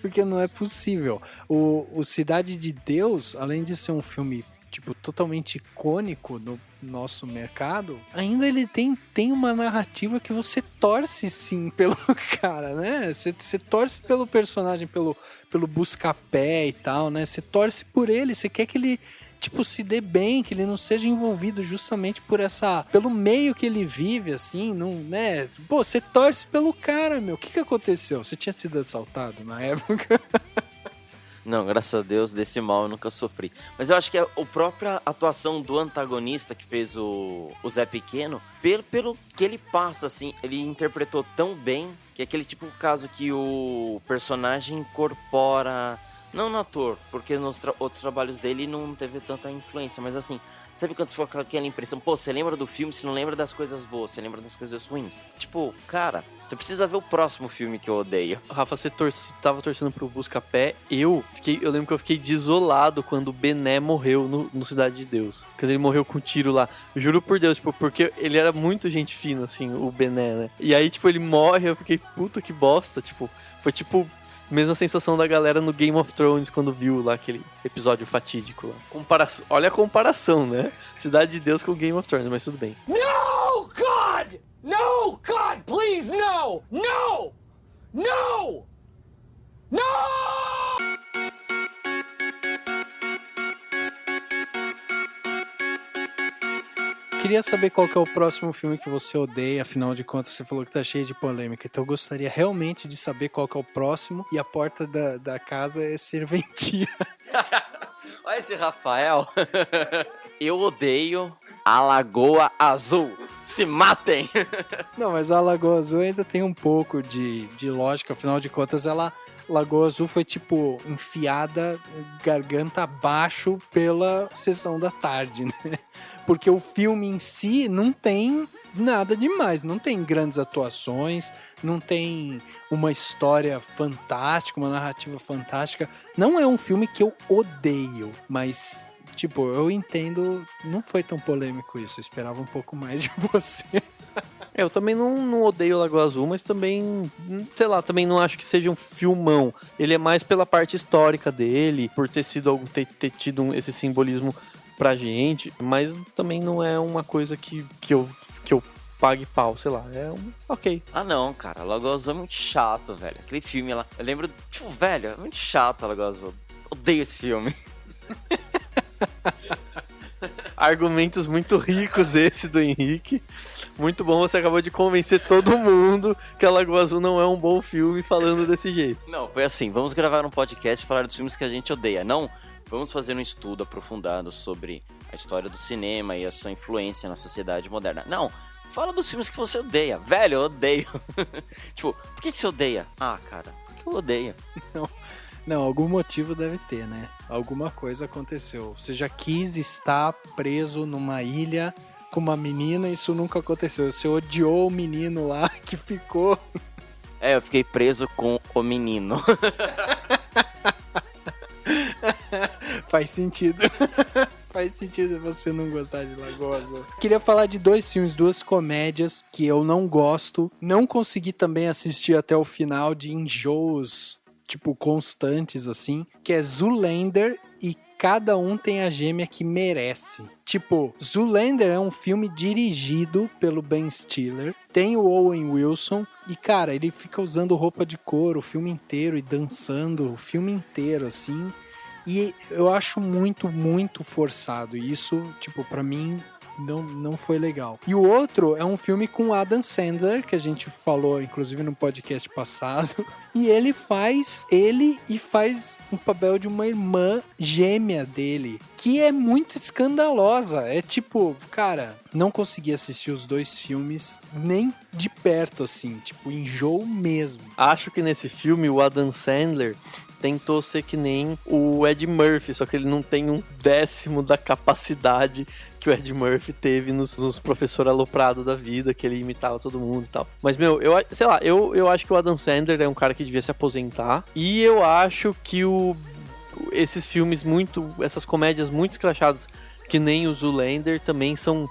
Porque não é possível. O Cidade de Deus, além de ser um filme totalmente icônico no nosso mercado, ainda ele tem uma narrativa que você torce sim pelo cara, né? Você torce pelo personagem, pelo busca-pé e tal, né? Você torce por ele, você quer que ele se dê bem, que ele não seja envolvido justamente pelo meio que ele vive, assim, não, né? Pô, você torce pelo cara, meu. O que aconteceu? Você tinha sido assaltado na época? Não, graças a Deus, desse mal eu nunca sofri. Mas eu acho que a própria atuação do antagonista que fez o Zé Pequeno, pelo que ele passa, assim, ele interpretou tão bem que é aquele caso que o personagem incorpora... Não no ator, porque nos outros trabalhos dele não teve tanta influência, mas assim... Sabe quando você fica com aquela impressão, você lembra do filme, você não lembra das coisas boas, você lembra das coisas ruins. Cara, você precisa ver o próximo filme que eu odeio. Rafa, você tava torcendo pro Busca-Pé, eu lembro que eu fiquei desolado quando o Bené morreu no Cidade de Deus. Quando ele morreu com um tiro lá. Juro por Deus, porque ele era muito gente fina, assim, o Bené, né? E aí, ele morre, eu fiquei, puta que bosta, foi mesma sensação da galera no Game of Thrones quando viu lá aquele episódio fatídico lá. Olha a comparação, né? Cidade de Deus com Game of Thrones, mas tudo bem. No, God! No, God, please, no! No! No! No! Queria saber qual que é o próximo filme que você odeia, afinal de contas você falou que tá cheio de polêmica, então eu gostaria realmente de saber qual que é o próximo e a porta da casa é serventia. Olha esse Rafael. Eu odeio a Lagoa Azul. Se matem! Não, mas a Lagoa Azul ainda tem um pouco de lógica, afinal de contas Lagoa Azul foi enfiada garganta abaixo pela sessão da tarde, né? Porque o filme em si não tem nada demais, não tem grandes atuações, não tem uma história fantástica, uma narrativa fantástica. Não é um filme que eu odeio, mas, eu entendo, não foi tão polêmico isso, eu esperava um pouco mais de você. Eu também não odeio Lagoa Azul, mas também, sei lá, também não acho que seja um filmão. Ele é mais pela parte histórica dele, por ter tido esse simbolismo pra gente, mas também não é uma coisa que eu pague pau, sei lá, ok. Ah não, cara, Lagoa Azul é muito chato, velho. Aquele filme lá, eu lembro, tipo, velho, é muito chato Lagoa Azul. Odeio esse filme. Argumentos muito ricos esse do Henrique. Muito bom, você acabou de convencer todo mundo que a Lagoa Azul não é um bom filme falando desse jeito. Não, foi assim, vamos gravar um podcast e falar dos filmes que a gente odeia. Não, vamos fazer um estudo aprofundado sobre a história do cinema e a sua influência na sociedade moderna. Não, fala dos filmes que você odeia. Velho, eu odeio. Tipo, por que você odeia? Ah, cara, porque eu odeio. Não, algum motivo deve ter, né? Alguma coisa aconteceu. Você já quis estar preso numa ilha com uma menina, isso nunca aconteceu. Você odiou o menino lá que ficou. Eu fiquei preso com o menino. Faz sentido. Faz sentido você não gostar de Lagoa Azul. Queria falar de 2 filmes, 2 comédias que eu não gosto. Não consegui também assistir até o final, de enjoos, tipo, constantes, assim. Que é Zoolander e Cada Um Tem a Gêmea que Merece. Tipo, Zoolander é um filme dirigido pelo Ben Stiller. Tem o Owen Wilson. E, cara, ele fica usando roupa de couro o filme inteiro e dançando o filme inteiro, assim. E eu acho muito, muito forçado. E isso, tipo, pra mim, não foi legal. E o outro é um filme com Adam Sandler, que a gente falou, inclusive, no podcast passado. E ele faz um papel de uma irmã gêmea dele, que é muito escandalosa. É tipo, cara, não consegui assistir os 2 filmes nem de perto, assim. Tipo, enjoo mesmo. Acho que nesse filme o Adam Sandler tentou ser que nem o Ed Murphy, só que ele não tem 1/10 da capacidade que o Ed Murphy teve nos Professor Aloprado da vida, que ele imitava todo mundo e tal. Mas, meu, eu acho que o Adam Sandler é um cara que devia se aposentar, e eu acho que esses filmes essas comédias muito escrachadas, que nem o Zoolander, também são,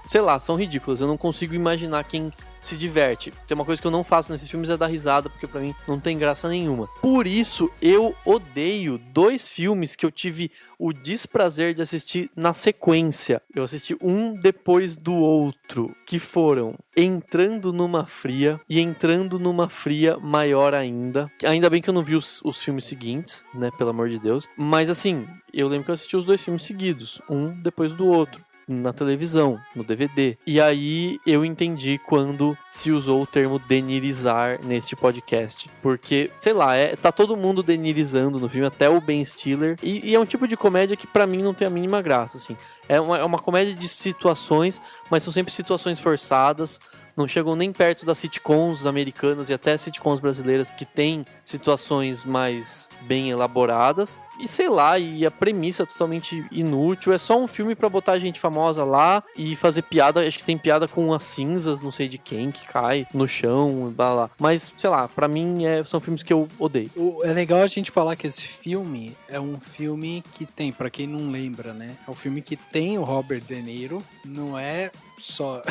sei lá, são ridículas. Eu não consigo imaginar quem se diverte. Tem uma coisa que eu não faço nesses filmes, é dar risada, porque pra mim não tem graça nenhuma. Por isso, eu odeio 2 filmes que eu tive o desprazer de assistir na sequência. Eu assisti um depois do outro, que foram Entrando Numa Fria e Entrando Numa Fria Maior Ainda. Ainda bem que eu não vi os filmes seguintes, né, pelo amor de Deus. Mas assim, eu lembro que eu assisti os 2 filmes seguidos, um depois do outro, na televisão, no DVD. E aí eu entendi quando se usou o termo denirizar neste podcast. Porque, sei lá, tá todo mundo denirizando no filme, até o Ben Stiller. E é um tipo de comédia que pra mim não tem a mínima graça, assim. É uma comédia de situações, mas são sempre situações forçadas. Não chegam nem perto das sitcoms americanas e até sitcoms brasileiras, que tem situações mais bem elaboradas. E sei lá, e a premissa é totalmente inútil. É só um filme pra botar gente famosa lá e fazer piada. Acho que tem piada com as cinzas, não sei de quem, que cai no chão e blá blá. Mas, sei lá, pra mim são filmes que eu odeio. É legal a gente falar que esse filme é um filme que tem, pra quem não lembra, né? É um filme que tem o Robert De Niro. Não é só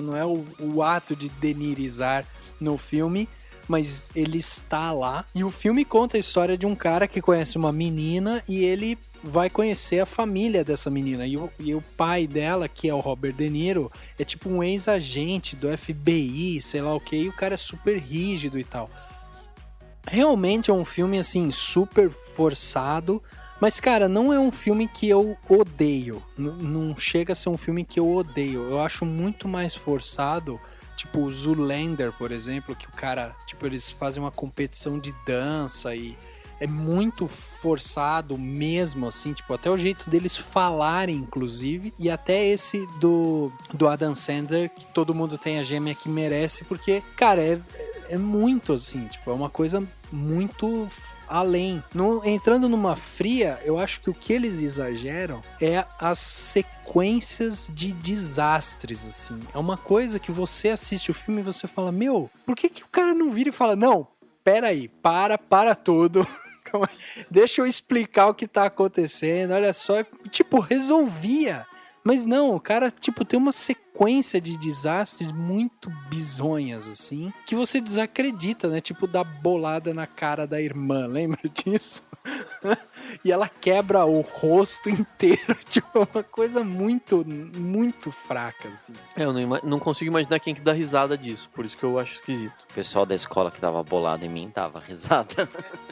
não é o ato de denirizar no filme, mas ele está lá. E o filme conta a história de um cara que conhece uma menina e ele vai conhecer a família dessa menina. E o pai dela, que é o Robert De Niro, é tipo um ex-agente do FBI, sei lá o que, e o cara é super rígido e tal. Realmente é um filme, assim, super forçado. Mas, cara, não é um filme que eu odeio. Não chega a ser um filme que eu odeio. Eu acho muito mais forçado, tipo o Zoolander, por exemplo, que o cara, tipo, eles fazem uma competição de dança e é muito forçado mesmo, assim, tipo, até o jeito deles falarem, inclusive, e até esse do Adam Sandler, que Todo Mundo Tem a Gêmea que Merece, porque, cara, é muito assim, tipo, é uma coisa muito além. Entrando numa fria, eu acho que o que eles exageram é as sequências de desastres, assim. É uma coisa que você assiste o filme e você fala, meu, por que o cara não vira e fala, não, peraí, para tudo. Deixa eu explicar o que tá acontecendo, olha só, tipo, resolvia. Mas não, o cara, tipo, tem uma sequência sequência de desastres muito bizonhas, assim, que você desacredita, né? Tipo, dar bolada na cara da irmã, lembra disso? E ela quebra o rosto inteiro, tipo, é uma coisa muito, muito fraca, assim. Eu não consigo imaginar quem que dá risada disso, por isso que eu acho esquisito. O pessoal da escola que dava bolada em mim dava risada.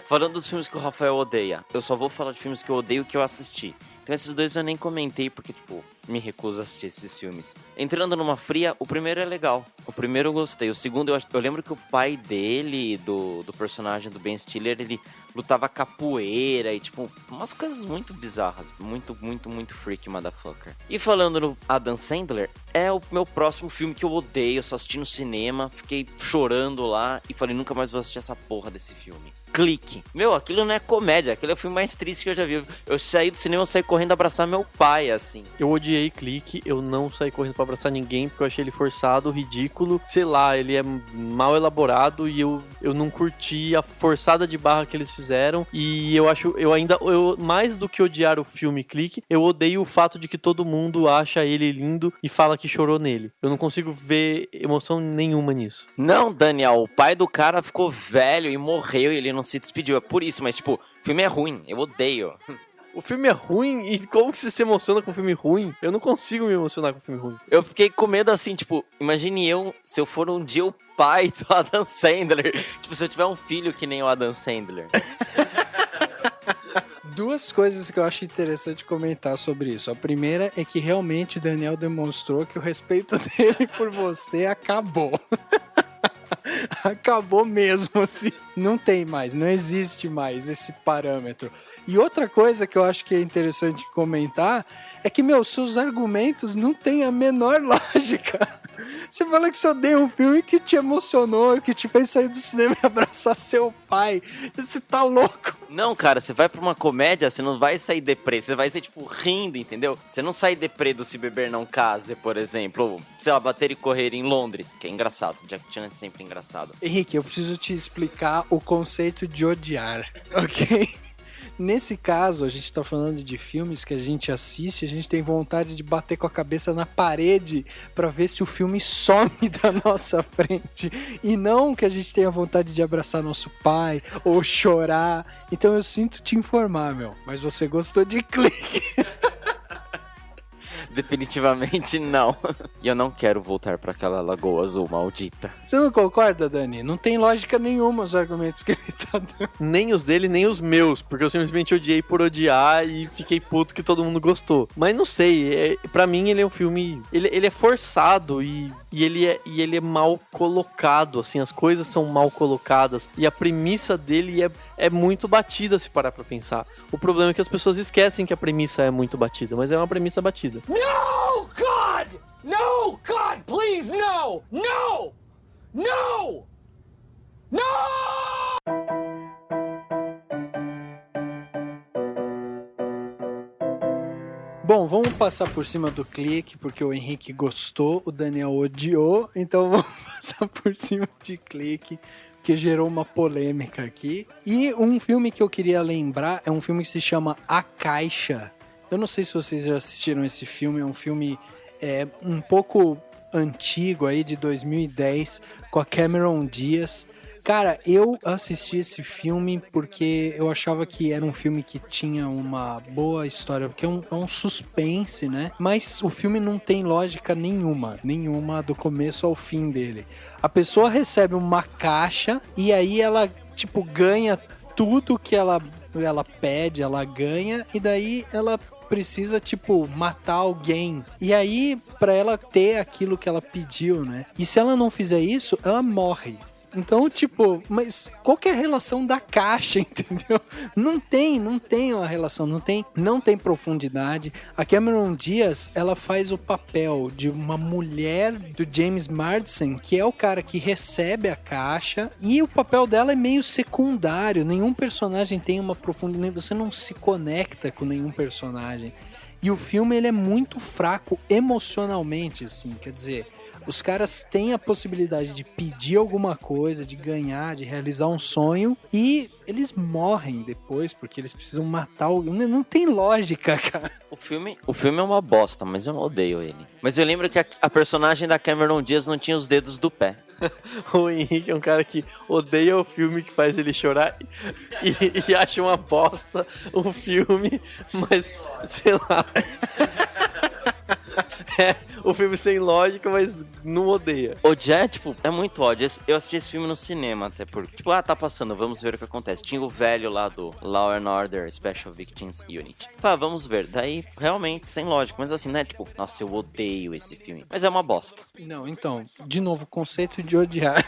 Falando dos filmes que o Rafael odeia, eu só vou falar de filmes que eu odeio que eu assisti. Então esses dois eu nem comentei porque, tipo, me recuso a assistir esses filmes. Entrando numa fria, o primeiro é legal. O primeiro eu gostei. O segundo, eu lembro que o pai dele, do personagem do Ben Stiller, ele lutava capoeira e, tipo, umas coisas muito bizarras. Muito, muito, muito freak, motherfucker. E falando no Adam Sandler, é o meu próximo filme que eu odeio. Eu só assisti no cinema, fiquei chorando lá e falei, nunca mais vou assistir essa porra desse filme. Clique. Meu, aquilo não é comédia, aquilo é o filme mais triste que eu já vi. Eu saí do cinema, eu saí correndo abraçar meu pai, assim. Eu odiei Clique, eu não saí correndo pra abraçar ninguém, porque eu achei ele forçado, ridículo. Sei lá, ele é mal elaborado e eu não curti a forçada de barra que eles fizeram. E eu acho, mais do que odiar o filme Clique, eu odeio o fato de que todo mundo acha ele lindo e fala que chorou nele. Eu não consigo ver emoção nenhuma nisso. Não, Daniel, o pai do cara ficou velho e morreu e ele não se despediu. É por isso, mas, tipo, o filme é ruim, eu odeio. O filme é ruim? E como que você se emociona com um filme ruim? Eu não consigo me emocionar com um filme ruim. Eu fiquei com medo assim, tipo, imagine se eu for um dia o pai do Adam Sandler. Tipo, se eu tiver um filho que nem o Adam Sandler. Duas coisas que eu acho interessante comentar sobre isso. A primeira é que realmente o Daniel demonstrou que o respeito dele por você acabou. Acabou mesmo, assim. Não tem mais, não existe mais esse parâmetro. E outra coisa que eu acho que é interessante comentar é que, seus argumentos não têm a menor lógica. Você fala que você odeia um filme que te emocionou, que te fez sair do cinema e abraçar seu pai. Você tá louco. Não, cara, você vai pra uma comédia, você não vai sair deprê, você vai ser, tipo, rindo, entendeu? Você não sai deprê do Se Beber Não Case, por exemplo, ou, sei lá, Bater e Correr em Londres, que é engraçado. Jack Chan é sempre engraçado. Henrique, eu preciso te explicar o conceito de odiar, ok? Nesse caso, a gente tá falando de filmes que a gente assiste, a gente tem vontade de bater com a cabeça na parede pra ver se o filme some da nossa frente. E não que a gente tenha vontade de abraçar nosso pai ou chorar. Então eu sinto te informar, mas você gostou de Clique. Definitivamente não. E eu não quero voltar pra aquela lagoa azul maldita. Você não concorda, Dani? Não tem lógica nenhuma os argumentos que ele tá dando. Nem os dele, nem os meus, porque eu simplesmente odiei por odiar e fiquei puto que todo mundo gostou. Mas não sei, pra mim ele é um filme... Ele é forçado e ele é mal colocado, assim, as coisas são mal colocadas e a premissa dele é muito batida, se parar pra pensar. O problema é que as pessoas esquecem que a premissa é muito batida, mas é uma premissa batida. No, God! No, God, please, no! No! No! No! Bom, vamos passar por cima do Clique, porque o Henrique gostou, o Daniel odiou, então vamos passar por cima de Clique, que gerou uma polêmica aqui. E um filme que eu queria lembrar é um filme que se chama A Caixa. Eu não sei se vocês já assistiram esse filme, é um filme um pouco antigo, aí de 2010, com a Cameron Diaz. Cara, eu assisti esse filme porque eu achava que era um filme que tinha uma boa história, porque é um suspense, né? Mas o filme não tem lógica nenhuma do começo ao fim dele. A pessoa recebe uma caixa e aí ela, tipo, ganha tudo que ela pede, ela ganha, e daí ela precisa, tipo, matar alguém. E aí, pra ela ter aquilo que ela pediu, né? E se ela não fizer isso, ela morre. Então, tipo, mas qual que é a relação da caixa, entendeu? Não tem uma relação, não tem profundidade. A Cameron Diaz, ela faz o papel de uma mulher do James Marsden, que é o cara que recebe a caixa, e o papel dela é meio secundário, nenhum personagem tem uma profundidade, você não se conecta com nenhum personagem. E o filme, ele é muito fraco emocionalmente, assim, quer dizer... Os caras têm a possibilidade de pedir alguma coisa, de ganhar, de realizar um sonho, e eles morrem depois, porque eles precisam matar alguém. Não tem lógica, cara. O filme é uma bosta, mas eu não odeio ele. Mas eu lembro que a personagem da Cameron Diaz não tinha os dedos do pé. O Henrique é um cara que odeia o filme que faz ele chorar e acha uma bosta o filme, mas, sei lá... o filme sem lógica, mas não odeia. Odiar, tipo, é muito ódio. Eu assisti esse filme no cinema, até porque, tipo, tá passando, vamos ver o que acontece. Tinha o velho lá do Law and Order Special Victims Unit. Vamos ver. Daí, realmente, sem lógica. Mas assim, né, tipo, nossa, eu odeio esse filme. Mas é uma bosta. Não, então, de novo, conceito de odiar.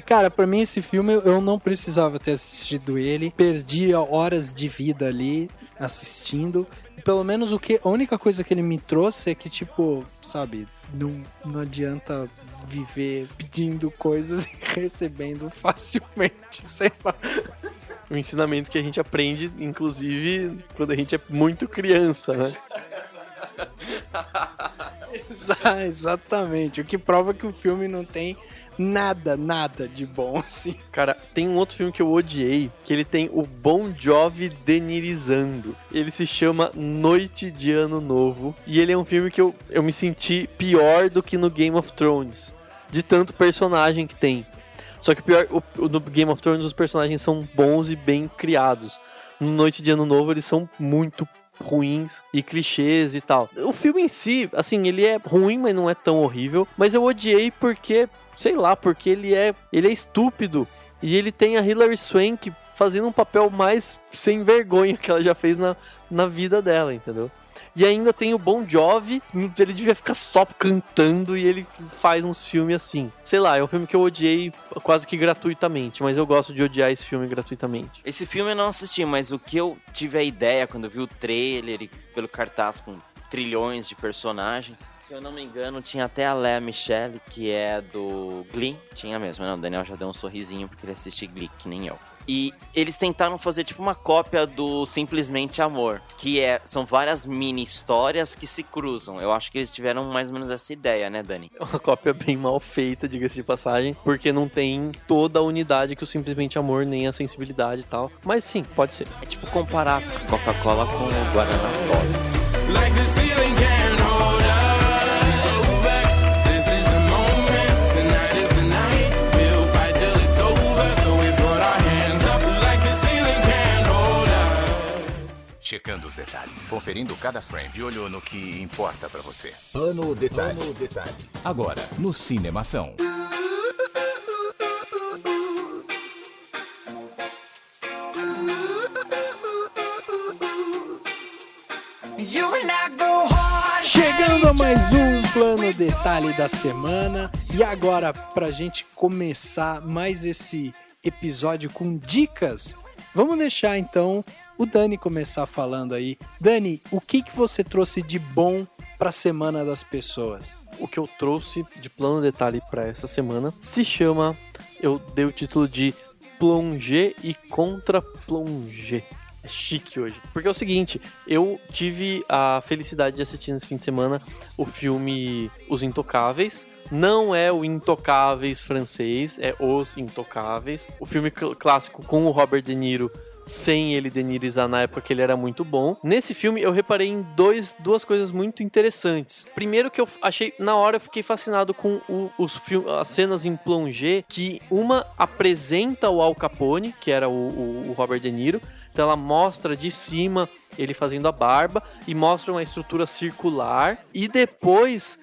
Cara, pra mim esse filme eu não precisava ter assistido ele. Perdi horas de vida ali assistindo. Pelo menos a única coisa que ele me trouxe é que, tipo, sabe, não adianta viver pedindo coisas e recebendo facilmente, sei lá. Um ensinamento que a gente aprende, inclusive, quando a gente é muito criança, né? Exatamente. O que prova que o filme não tem nada de bom, assim. Cara, tem um outro filme que eu odiei, que ele tem o Bon Jovi denirizando. Ele se chama Noite de Ano Novo. E ele é um filme que eu me senti pior do que no Game of Thrones, de tanto personagem que tem. Só que pior, no Game of Thrones os personagens são bons e bem criados. No Noite de Ano Novo eles são muito ruins e clichês e tal. O filme em si, assim, ele é ruim, mas não é tão horrível. Mas eu odiei porque, sei lá, porque ele é estúpido. E ele tem a Hilary Swank fazendo um papel mais sem vergonha que ela já fez na vida dela, entendeu? E ainda tem o Bon Jovi, ele devia ficar só cantando e ele faz uns filmes assim. Sei lá, é um filme que eu odiei quase que gratuitamente, mas eu gosto de odiar esse filme gratuitamente. Esse filme eu não assisti, mas o que eu tive a ideia quando eu vi o trailer e pelo cartaz com trilhões de personagens, se eu não me engano, tinha até a Lea Michele, que é do Glee. Tinha mesmo, não, o Daniel já deu um sorrisinho porque ele assiste Glee, que nem eu. E eles tentaram fazer tipo uma cópia do Simplesmente Amor, que são várias mini histórias que se cruzam. Eu acho que eles tiveram mais ou menos essa ideia, né, Dani? É uma cópia bem mal feita, diga-se de passagem, porque não tem toda a unidade que o Simplesmente Amor, nem a sensibilidade e tal. Mas sim, pode ser. É tipo comparar Coca-Cola com o Guaraná Pop. Like the ceiling can't hold us back. This is the moment. Tonight is the night. We'll fight till it's over. So we put our hands up like the ceiling can't hold us. Checando os detalhes, conferindo cada frame de olho no que importa pra você. Plano Detalhe. Agora, no Cinemação. Chegando a mais um Plano Detalhe da semana. E agora, pra gente começar mais esse episódio com dicas, vamos deixar então o Dani começar falando aí. Dani, o que você trouxe de bom pra Semana das Pessoas? O que eu trouxe de Plano Detalhe pra essa semana se chama, eu dei o título de Plongé e Contra-Plongé. É chique hoje. Porque é o seguinte, eu tive a felicidade de assistir nesse fim de semana o filme Os Intocáveis. Não é o Intocáveis francês, é Os Intocáveis. O filme clássico com o Robert De Niro, sem ele denirizar na época que ele era muito bom. Nesse filme eu reparei em duas coisas muito interessantes. Primeiro que eu achei, na hora eu fiquei fascinado com as cenas em plongé, que uma apresenta o Al Capone, que era o Robert De Niro. Então ela mostra de cima ele fazendo a barba e mostra uma estrutura circular. E depois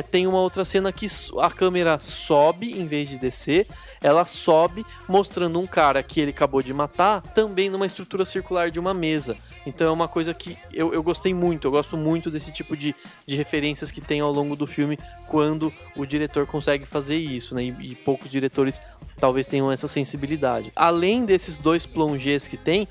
tem uma outra cena que a câmera sobe em vez de descer. Ela sobe mostrando um cara que ele acabou de matar também numa estrutura circular de uma mesa. Então é uma coisa que eu gostei muito. Eu gosto muito desse tipo de referências que tem ao longo do filme quando o diretor consegue fazer isso, né? E poucos diretores talvez tenham essa sensibilidade. Além desses dois plongés que tem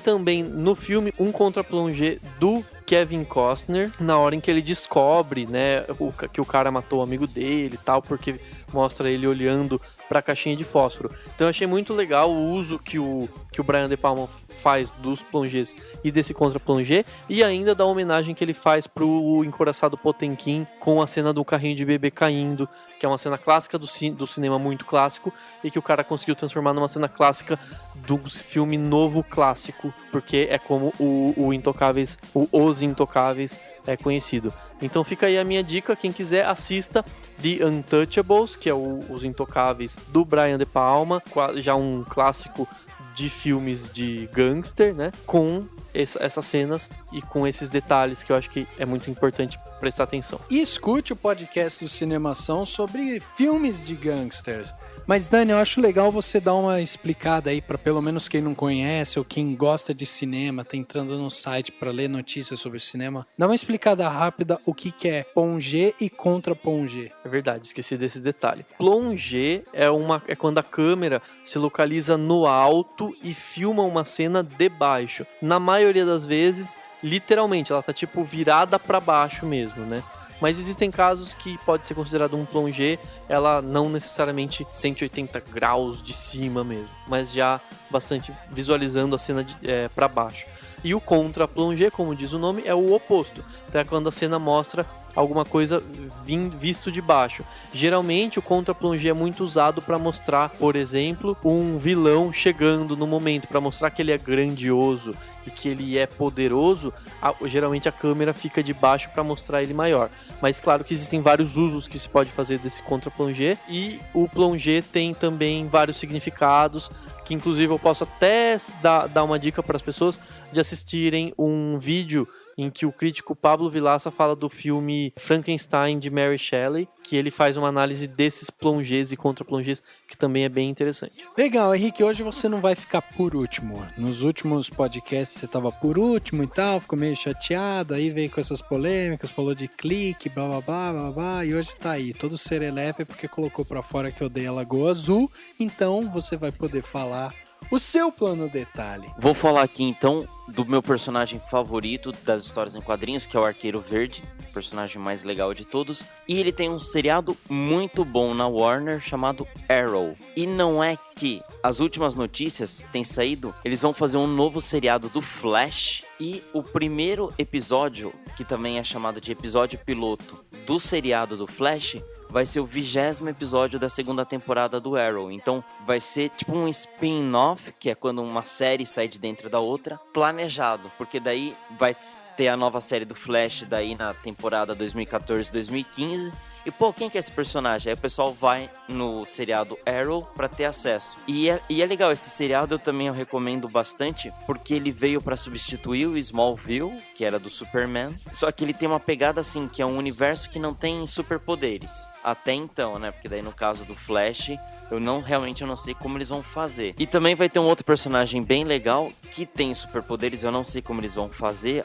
também no filme um contra-plongé do Kevin Costner, na hora em que ele descobre, né, que o cara matou o amigo dele e tal, porque mostra ele olhando pra caixinha de fósforo. Então eu achei muito legal o uso que o Brian De Palma faz dos plongés e desse contra-plongé, e ainda da homenagem que ele faz pro encoraçado Potemkin com a cena do carrinho de bebê caindo, que é uma cena clássica do cinema muito clássico, e que o cara conseguiu transformar numa cena clássica do filme novo clássico, porque é como Os Intocáveis é conhecido. Então fica aí a minha dica, quem quiser assista The Untouchables, que é Os Intocáveis do Brian De Palma, já um clássico de filmes de gangster, né, com essas cenas e com esses detalhes que eu acho que é muito importante prestar atenção. E escute o podcast do Cinemação sobre filmes de gangsters. Mas, Dani, eu acho legal você dar uma explicada aí para pelo menos quem não conhece ou quem gosta de cinema, tá entrando no site para ler notícias sobre cinema. Dá uma explicada rápida o que é plongé e contra-plongé. É verdade, esqueci desse detalhe. Plongé é quando a câmera se localiza no alto e filma uma cena de baixo. Na maioria das vezes, literalmente, ela tá tipo virada para baixo mesmo, né? Mas existem casos que pode ser considerado um plongé, ela não necessariamente 180 graus de cima mesmo, mas já bastante visualizando a cena para baixo. E o contra-plongé, como diz o nome, é o oposto. Então é quando a cena mostra alguma coisa visto de baixo. Geralmente o contra-plongé é muito usado para mostrar, por exemplo, um vilão chegando no momento, para mostrar que ele é grandioso e que ele é poderoso. Geralmente a câmera fica de baixo para mostrar ele maior. Mas claro que existem vários usos que se pode fazer desse contra-plongé, e o plongé tem também vários significados, que inclusive eu posso até dar uma dica para as pessoas de assistirem um vídeo em que o crítico Pablo Vilaça fala do filme Frankenstein de Mary Shelley, que ele faz uma análise desses plongés e contra-plongés, que também é bem interessante. Legal, Henrique, hoje você não vai ficar por último. Nos últimos podcasts você tava por último e tal, ficou meio chateado, aí veio com essas polêmicas, falou de clique, blá blá blá blá blá, e hoje tá aí, todo serelepe porque colocou pra fora que eu dei a Lagoa Azul, então você vai poder falar o seu plano detalhe. Vou falar aqui então do meu personagem favorito das histórias em quadrinhos, que é o Arqueiro Verde, o personagem mais legal de todos. E ele tem um seriado muito bom na Warner chamado Arrow. E não é que as últimas notícias têm saído, eles vão fazer um novo seriado do Flash. E o primeiro episódio, que também é chamado de episódio piloto do seriado do Flash, vai ser o 20º episódio da segunda temporada do Arrow. Então vai ser tipo um spin-off, que é quando uma série sai de dentro da outra, planejado, porque daí vai ter a nova série do Flash daí na temporada 2014-2015. E pô, quem que é esse personagem? Aí o pessoal vai no seriado Arrow pra ter acesso. E é legal, esse seriado eu também recomendo bastante, porque ele veio pra substituir o Smallville, que era do Superman. Só que ele tem uma pegada assim, que é um universo que não tem superpoderes. Até então, né? Porque daí no caso do Flash, eu não sei como eles vão fazer. E também vai ter um outro personagem bem legal que tem superpoderes, eu não sei como eles vão fazer,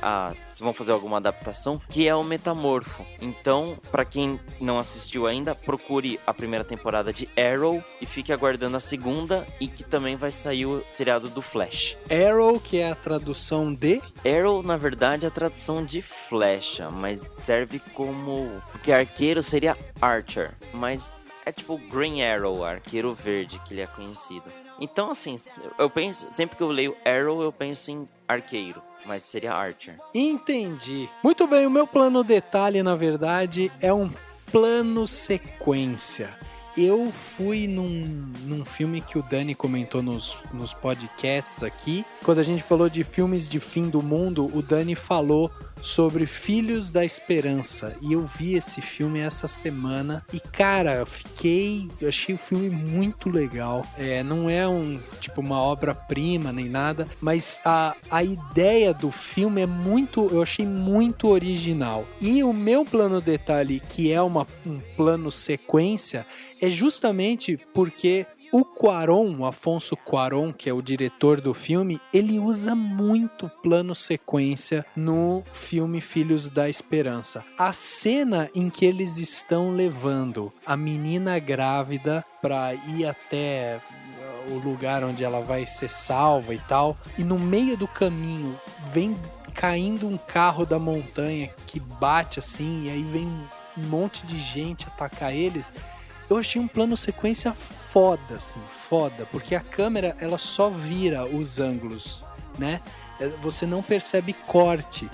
se vão fazer alguma adaptação, que é o Metamorfo. Então, pra quem não assistiu ainda, procure a primeira temporada de Arrow e fique aguardando a segunda, e que também vai sair o seriado do Flash. Arrow, que é a tradução de? Arrow, na verdade, é a tradução de flecha, mas serve como... porque arqueiro seria Archer, mas... é tipo Green Arrow, Arqueiro Verde, que ele é conhecido. Então, assim, eu penso... sempre que eu leio Arrow, eu penso em arqueiro, mas seria Archer. Entendi. Muito bem, o meu plano detalhe, na verdade, é um plano sequência. Eu fui num filme que o Dani comentou nos podcasts aqui. Quando a gente falou de filmes de fim do mundo, o Dani falou sobre Filhos da Esperança. E eu vi esse filme essa semana. E, cara, eu achei o filme muito legal. Não é uma obra-prima nem nada, mas a ideia do filme eu achei muito original. E o meu plano detalhe, que é um plano sequência, é justamente porque o Afonso Cuarón, que é o diretor do filme, ele usa muito plano sequência no filme Filhos da Esperança. A cena em que eles estão levando a menina grávida para ir até o lugar onde ela vai ser salva e tal, e no meio do caminho vem caindo um carro da montanha que bate assim, e aí vem um monte de gente atacar eles. Eu achei um plano sequência foda, assim, foda, porque a câmera, ela só vira os ângulos, né? Você não percebe corte.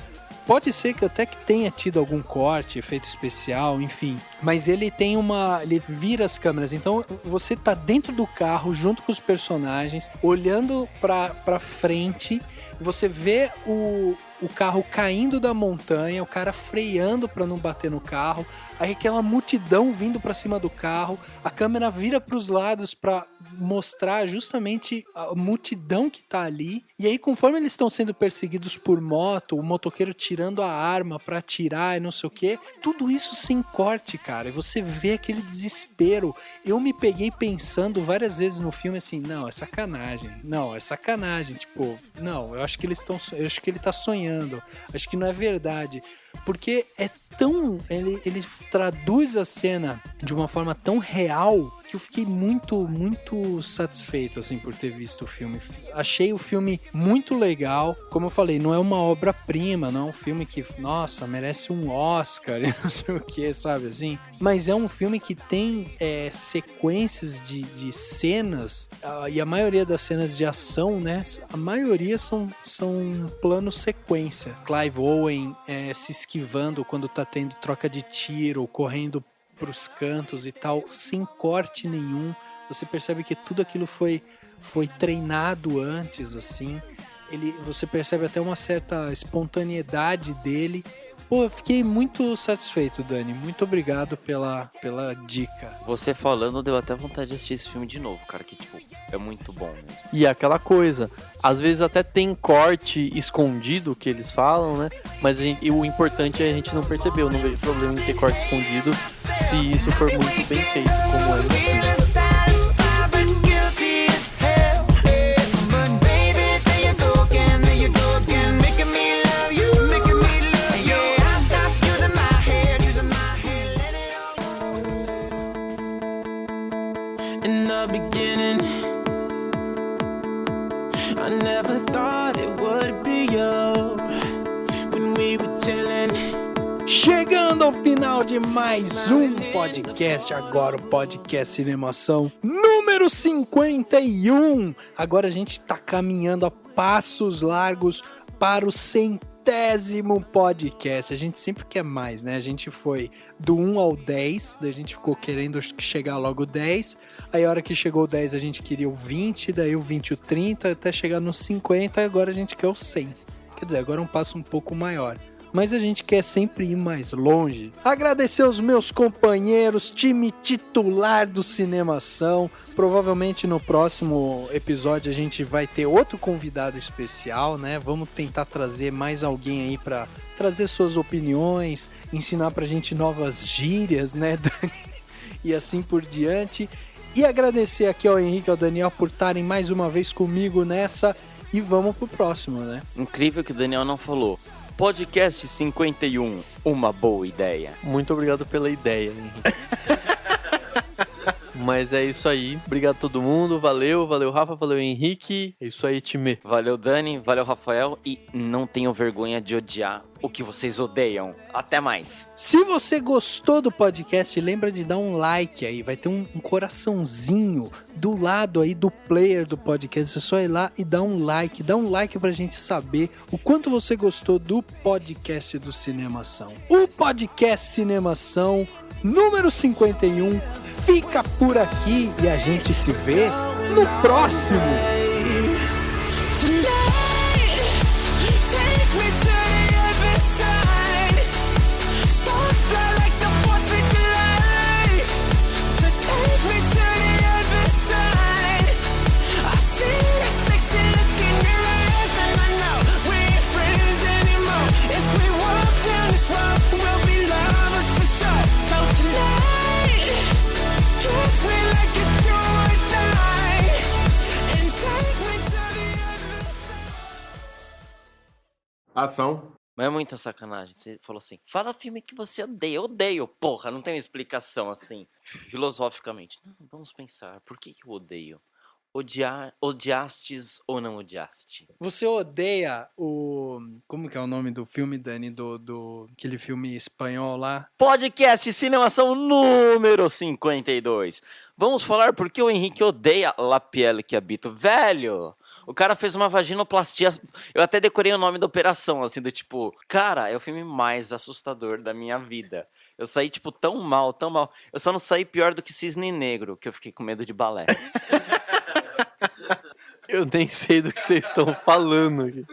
Pode ser que até que tenha tido algum corte, efeito especial, enfim. Mas ele tem ele vira as câmeras. Então você tá dentro do carro, junto com os personagens, olhando pra frente. Você vê o carro caindo da montanha, o cara freando pra não bater no carro. Aí aquela multidão vindo pra cima do carro. A câmera vira pros lados pra mostrar justamente a multidão que tá ali. E aí, conforme eles estão sendo perseguidos por moto, o motoqueiro tirando a arma pra atirar e não sei o que, tudo isso sem corte, cara. E você vê aquele desespero. Eu me peguei pensando várias vezes no filme assim, não, é sacanagem. Não, é sacanagem. Tipo, não, eu acho que ele tá sonhando. Acho que não é verdade. Porque é tão... Ele traduz a cena de uma forma tão real que eu fiquei muito, muito satisfeito, assim, por ter visto o filme. Achei o filme muito legal. Como eu falei, não é uma obra-prima, não é um filme que, nossa, merece um Oscar e não sei o que, sabe, assim. Mas é um filme que tem sequências de cenas, e a maioria das cenas de ação, né, a maioria são plano sequência. Clive Owen se esquivando quando tá tendo troca de tiro, correndo pros cantos e tal, sem corte nenhum. Você percebe que tudo aquilo foi treinado antes, assim. Você percebe até uma certa espontaneidade dele. Pô, eu fiquei muito satisfeito, Dani. Muito obrigado pela dica. Você falando, deu até vontade de assistir esse filme de novo, cara, que, tipo, é muito bom mesmo. E aquela coisa, às vezes até tem corte escondido que eles falam, né? Mas o importante é a gente não perceber. Eu não vejo problema em ter corte escondido se isso for muito bem feito, como é no filme. In the beginning, I never thought it would be you when we were chilling. Chegando ao final de mais um podcast, agora o podcast Cinemação número 51. Agora a gente tá caminhando a passos largos para o 100º podcast. A gente sempre quer mais, né? A gente foi do 1 ao 10, daí a gente ficou querendo chegar logo o 10, aí a hora que chegou o 10 a gente queria o 20, daí o 20 o 30, até chegar no 50, e agora a gente quer o 100. Quer dizer, agora é um passo um pouco maior. Mas a gente quer sempre ir mais longe. Agradecer aos meus companheiros, time titular do Cinemação. Provavelmente no próximo episódio a gente vai ter outro convidado especial, né? Vamos tentar trazer mais alguém aí pra trazer suas opiniões, ensinar pra gente novas gírias, né, Dani? E assim por diante. E agradecer aqui ao Henrique e ao Daniel por estarem mais uma vez comigo nessa. E vamos pro próximo, né? Incrível que o Daniel não falou. Podcast 51, uma boa ideia. Muito obrigado pela ideia, Henrique. Mas é isso aí. Obrigado a todo mundo. Valeu Rafa, valeu Henrique. É isso aí, time. Valeu Dani, valeu Rafael. E não tenham vergonha de odiar o que vocês odeiam. Até mais. Se você gostou do podcast, lembra de dar um like aí. Vai ter um coraçãozinho do lado aí do player do podcast. É só ir lá e dar um like. Dá um like pra gente saber o quanto você gostou do podcast do Cinemação. O podcast Cinemação número 51 fica por aqui e a gente se vê no próximo. Ação. Mas é muita sacanagem. Você falou assim, fala filme que você odeia. Eu odeio, porra. Não tem uma explicação assim, filosoficamente. Não, vamos pensar. Por que eu odeio? Odiastes ou não odiaste? Você odeia o... Como que é o nome do filme, Dani? Do aquele filme espanhol lá? Podcast Cinemação número 52. Vamos falar por que o Henrique odeia La Piel que Habito. Velho, o cara fez uma vaginoplastia. Eu até decorei o nome da operação, assim, do tipo... Cara, é o filme mais assustador da minha vida. Eu saí, tipo, tão mal, tão mal. Eu só não saí pior do que Cisne Negro, que eu fiquei com medo de balé. Eu nem sei do que vocês estão falando aqui.